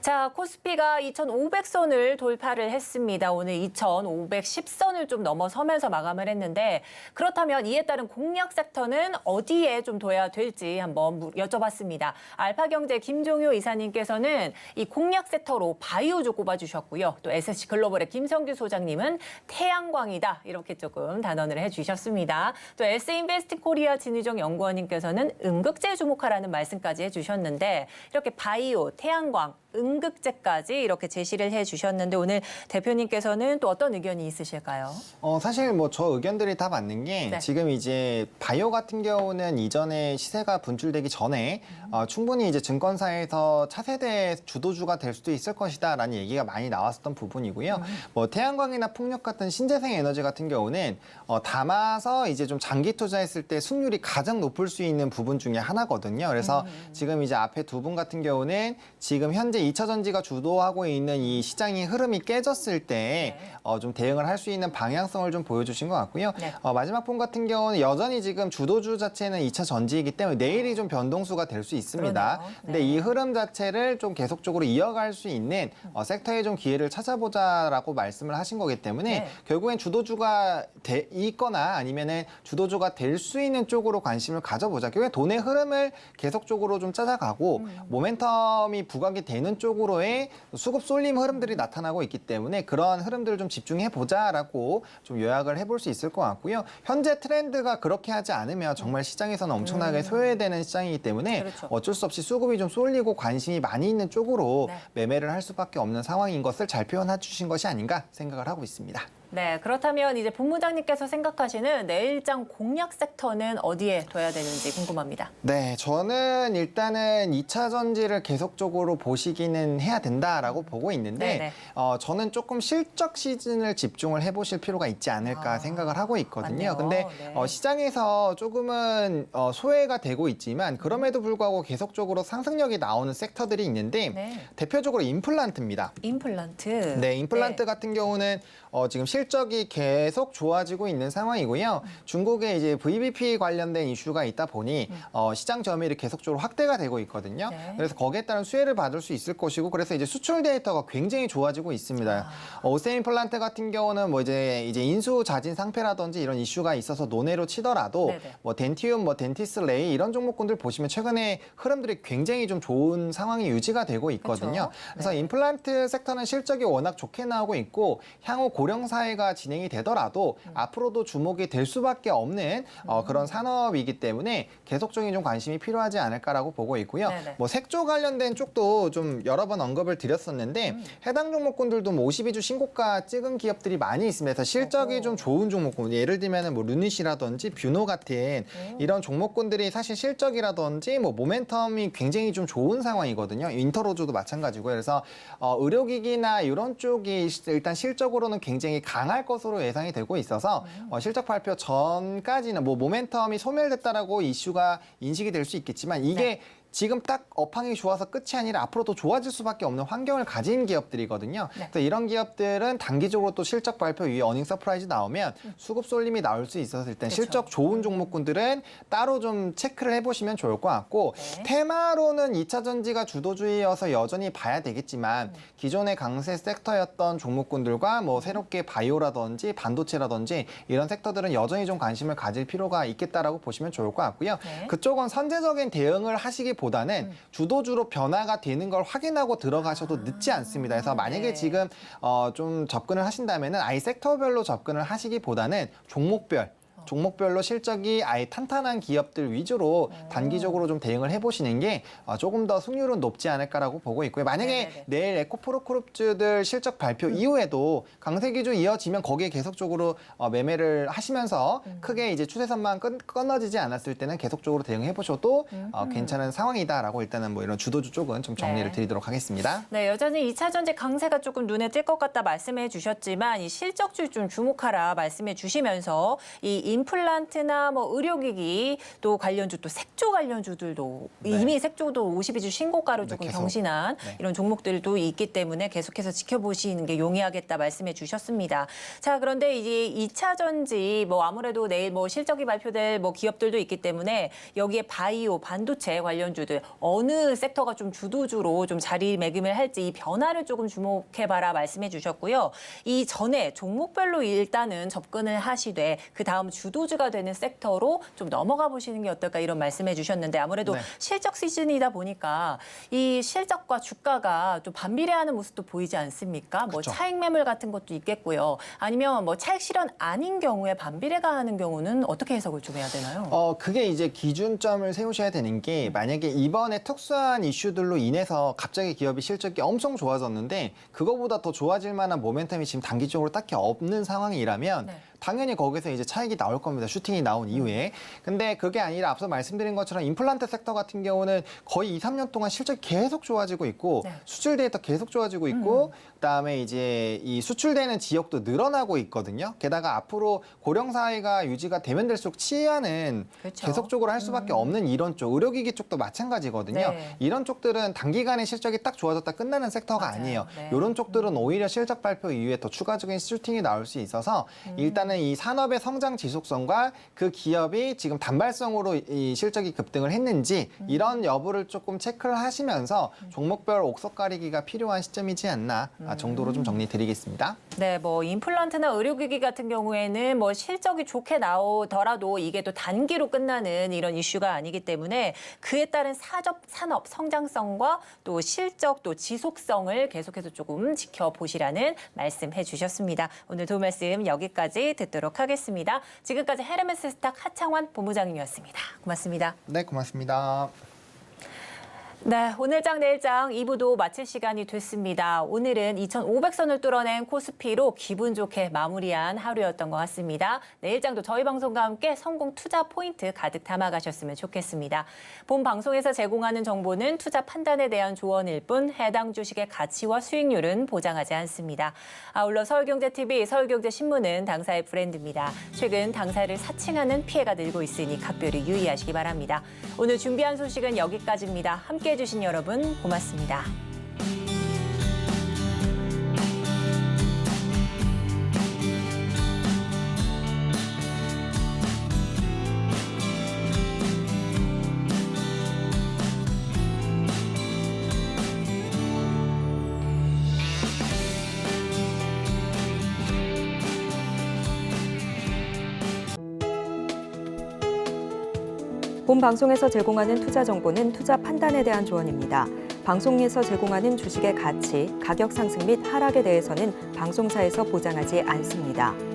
자, 코스피가 2,500선을 돌파를 했습니다. 오늘 2,510선을 좀 넘어서면서 마감을 했는데 그렇다면 이에 따른 공략 섹터는 어디에 좀 둬야 될지 한번 여쭤봤습니다. 알파경제 김종효 이사님께서는 이 공략 섹터로 바이오주 꼽아주셨고요. 또 SC글로벌의 김성규 소장님은 태양광이다 이렇게 조금 단언을 해주셨습니다. 또 S인베스트 코리아 진유정 연구원님께서는 음극재 주목하라는 말씀까지 해주셨는데 이렇게 바이오, 태양광, 음극재까지 이렇게 제시를 해주셨는데 오늘 대표님께서는 또 어떤 의견이 있으실까요? 사실 뭐 저 의견들이 다 맞는 게 네. 지금 이제 바이오 같은 경우는 이전에 시세가 분출되기 전에 충분히 이제 증권사에서 차세대 주도주가 될 수도 있을 것이다라는 얘기가 많이 나왔었던 부분이고요. 뭐 태양광이나 풍력 같은 신재생 에너지 같은 경우는 담아서 이제 좀 장기 투자했을 때 수익률이 가장 높을 수 있는 부분 중에 하나거든요. 그래서 지금 이제 앞에 두 분 같은 경우는 지금 현재 2차 전지가 주도하고 있는 이 시장의 흐름이 깨졌을 때 좀 대응을 할 수 있는 방향성을 좀 보여주신 것 같고요. 네. 마지막 분 같은 경우는 여전히 지금 주도주 자체는 2차 전지이기 때문에 내일이 좀 변동수가 될 수 있습니다. 그러네요. 근데 네. 이 흐름 자체를 좀 계속적으로 이어갈 수 있는 섹터에 좀 기회를 찾아보자라고 말씀을 하신 거기 때문에 네. 결국엔 주도주가 있거나 아니면은 주도주가 될 수 있는 쪽으로 관심을 가져보자. 결국에 돈의 흐름을 계속적으로 좀 찾아가고 모멘텀이 부각이 되는 쪽으로의 수급 쏠림 흐름들이 나타나고 있기 때문에 그러한 흐름들을 좀 집중해 보자라고 좀 요약을 해볼 수 있을 것 같고요. 현재 트렌드가 그렇게 하지 않으면 정말 시장에서는 엄청나게 소외되는 시장이기 때문에 그렇죠. 어쩔 수 없이 수급이 좀 쏠리고 관심이 많이 있는 쪽으로 네. 매매를 할 수밖에 없는 상황인 것을 잘 표현해 주신 것이 아닌가 생각을 하고 있습니다. 네, 그렇다면 이제 본부장님께서 생각하시는 내일장 공략 섹터는 어디에 둬야 되는지 궁금합니다. 네, 저는 일단은 2차 전지를 계속적으로 보시기는 해야 된다라고 보고 있는데 네네. 저는 조금 실적 시즌을 집중을 해보실 필요가 있지 않을까 생각을 하고 있거든요. 맞네요. 근데 네. 시장에서 조금은 소외가 되고 있지만 그럼에도 불구하고 계속적으로 상승력이 나오는 섹터들이 있는데 네. 대표적으로 임플란트입니다. 임플란트. 네, 임플란트 같은 경우는 지금 실적이 계속 좋아지고 있는 상황이고요. 중국에 이제 VBP 관련된 이슈가 있다 보니 시장 점유율이 계속적으로 확대가 되고 있거든요. 네. 그래서 거기에 따른 수혜를 받을 수 있을 것이고, 그래서 이제 수출 데이터가 굉장히 좋아지고 있습니다. 오세인 플란트 같은 경우는 뭐 이제 인수 자진 상패라든지 이런 이슈가 있어서 논외로 치더라도 네네. 뭐 덴티움, 뭐 덴티스 레이 이런 종목군들 보시면 최근에 흐름들이 굉장히 좀 좋은 상황이 유지가 되고 있거든요. 그렇죠. 그래서 네. 임플란트 섹터는 실적이 워낙 좋게 나오고 있고, 향후 고령 사회가 진행이 되더라도 앞으로도 주목이 될 수밖에 없는 그런 산업이기 때문에 계속적인 좀 관심이 필요하지 않을까라고 보고 있고요. 네네. 뭐 색조 관련된 쪽도 좀 여러 번 언급을 드렸었는데 해당 종목군들도 뭐 52주 신고가 찍은 기업들이 많이 있습니다. 그래서 실적이 좀 좋은 종목군, 예를 들면은 뭐 루닛이라든지 뷰노 같은 이런 종목군들이 사실 실적이라든지 뭐 모멘텀이 굉장히 좀 좋은 상황이거든요. 인터로즈도 마찬가지고요. 그래서 의료기기나 이런 쪽이 일단 실적으로는 굉장히 강할 것으로 예상이 되고 있어서 실적 발표 전까지는 뭐 모멘텀이 소멸됐다라고 이슈가 인식이 될 수 있겠지만, 이게 네. 지금 딱 업황이 좋아서 끝이 아니라 앞으로 더 좋아질 수밖에 없는 환경을 가진 기업들이거든요. 네. 그래서 이런 기업들은 단기적으로 또 실적 발표 위에 어닝 서프라이즈 나오면 수급 쏠림이 나올 수 있어서 일단 그렇죠. 실적 좋은 종목군들은 따로 좀 체크를 해보시면 좋을 것 같고, 네. 테마로는 2차 전지가 주도주의여서 여전히 봐야 되겠지만 기존의 강세 섹터였던 종목군들과 뭐 새롭게 바이오라든지 반도체라든지 이런 섹터들은 여전히 좀 관심을 가질 필요가 있겠다라고 보시면 좋을 것 같고요. 네. 그쪽은 선제적인 대응을 하시기보다는 주도주로 변화가 되는 걸 확인하고 들어가셔도 늦지 않습니다. 그래서 만약에 네. 지금 좀 접근을 하신다면은 아예 섹터별로 접근을 하시기보다는 종목별로 실적이 아예 탄탄한 기업들 위주로 단기적으로 좀 대응을 해보시는 게 조금 더 승률은 높지 않을까라고 보고 있고요. 만약에 네네네. 내일 에코프로그룹주들 실적 발표 이후에도 강세 기조 이어지면 거기에 계속적으로 매매를 하시면서 크게 이제 추세선만 끊어지지 않았을 때는 계속적으로 대응해 보셔도 괜찮은 상황이다라고 일단은 뭐 이런 주도주 쪽은 좀 정리를 네. 드리도록 하겠습니다. 네, 여전히 2차 전지 강세가 조금 눈에 띌 것 같다 말씀해 주셨지만 이 실적주 좀 주목하라 말씀해 주시면서 이 임플란트나 뭐 의료기기 또 관련주 또 색조 관련주들도 네. 이미 색조도 52주 신고가로 조금 계속. 경신한 네. 이런 종목들도 있기 때문에 계속해서 지켜보시는 게 용이하겠다 말씀해 주셨습니다. 자, 그런데 이제 2차 전지 뭐 아무래도 내일 뭐 실적이 발표될 뭐 기업들도 있기 때문에 여기에 바이오, 반도체 관련주들 어느 섹터가 좀 주도주로 좀 자리매김을 할지 이 변화를 조금 주목해봐라 말씀해 주셨고요. 이 전에 종목별로 일단은 접근을 하시되 그 다음 주도주가 되는 섹터로 좀 넘어가 보시는 게 어떨까 이런 말씀해 주셨는데 아무래도 네. 실적 시즌이다 보니까 이 실적과 주가가 좀 반비례하는 모습도 보이지 않습니까? 뭐 그쵸. 차익 매물 같은 것도 있겠고요. 아니면 뭐 차익 실현 아닌 경우에 반비례가 하는 경우는 어떻게 해석을 좀 해야 되나요? 그게 이제 기준점을 세우셔야 되는 게, 만약에 이번에 특수한 이슈들로 인해서 갑자기 기업이 실적이 엄청 좋아졌는데 그거보다 더 좋아질 만한 모멘텀이 지금 단기적으로 딱히 없는 상황이라면 네. 당연히 거기서 이제 차익이 나올 겁니다. 슈팅이 나온 이후에. 근데 그게 아니라 앞서 말씀드린 것처럼 임플란트 섹터 같은 경우는 거의 2, 3년 동안 실적이 계속 좋아지고 있고 네. 수출 데이터 계속 좋아지고 있고 그다음에 이제 이 수출되는 지역도 늘어나고 있거든요. 게다가 앞으로 고령 사회가 유지가 되면 될수록 치유하는 그렇죠. 계속적으로 할 수밖에 없는 이런 쪽, 의료기기 쪽도 마찬가지거든요. 네. 이런 쪽들은 단기간에 실적이 딱 좋아졌다 끝나는 섹터가 맞아요. 아니에요. 네. 이런 쪽들은 오히려 실적 발표 이후에 더 추가적인 슈팅이 나올 수 있어서 일단은 이 산업의 성장 지속성과 그 기업이 지금 단발성으로 이 실적이 급등을 했는지 이런 여부를 조금 체크를 하시면서 종목별 옥석 가리기가 필요한 시점이지 않나 정도로 좀 정리 드리겠습니다. 네, 뭐 임플란트나 의료기기 같은 경우에는 뭐 실적이 좋게 나오더라도 이게 또 단기로 끝나는 이런 이슈가 아니기 때문에 그에 따른 산업 성장성과 또 실적 또 지속성을 계속해서 조금 지켜보시라는 말씀해 주셨습니다. 오늘 도움 말씀 여기까지 듣도록 하겠습니다. 지금까지 헤르메스 스탁 하창환 본부장님이었습니다. 고맙습니다. 네, 고맙습니다. 네, 오늘장 내일장 2부도 마칠 시간이 됐습니다. 오늘은 2,500선을 뚫어낸 코스피로 기분 좋게 마무리한 하루였던 것 같습니다. 내일장도 저희 방송과 함께 성공 투자 포인트 가득 담아가셨으면 좋겠습니다. 본 방송에서 제공하는 정보는 투자 판단에 대한 조언일 뿐 해당 주식의 가치와 수익률은 보장하지 않습니다. 아울러 서울경제TV, 서울경제신문은 당사의 브랜드입니다. 최근 당사를 사칭하는 피해가 늘고 있으니 각별히 유의하시기 바랍니다. 오늘 준비한 소식은 여기까지입니다. 함께해 주신 여러분 고맙습니다. 본 방송에서 제공하는 투자 정보는 투자 판단에 대한 조언입니다. 방송에서 제공하는 주식의 가치, 가격 상승 및 하락에 대해서는 방송사에서 보장하지 않습니다.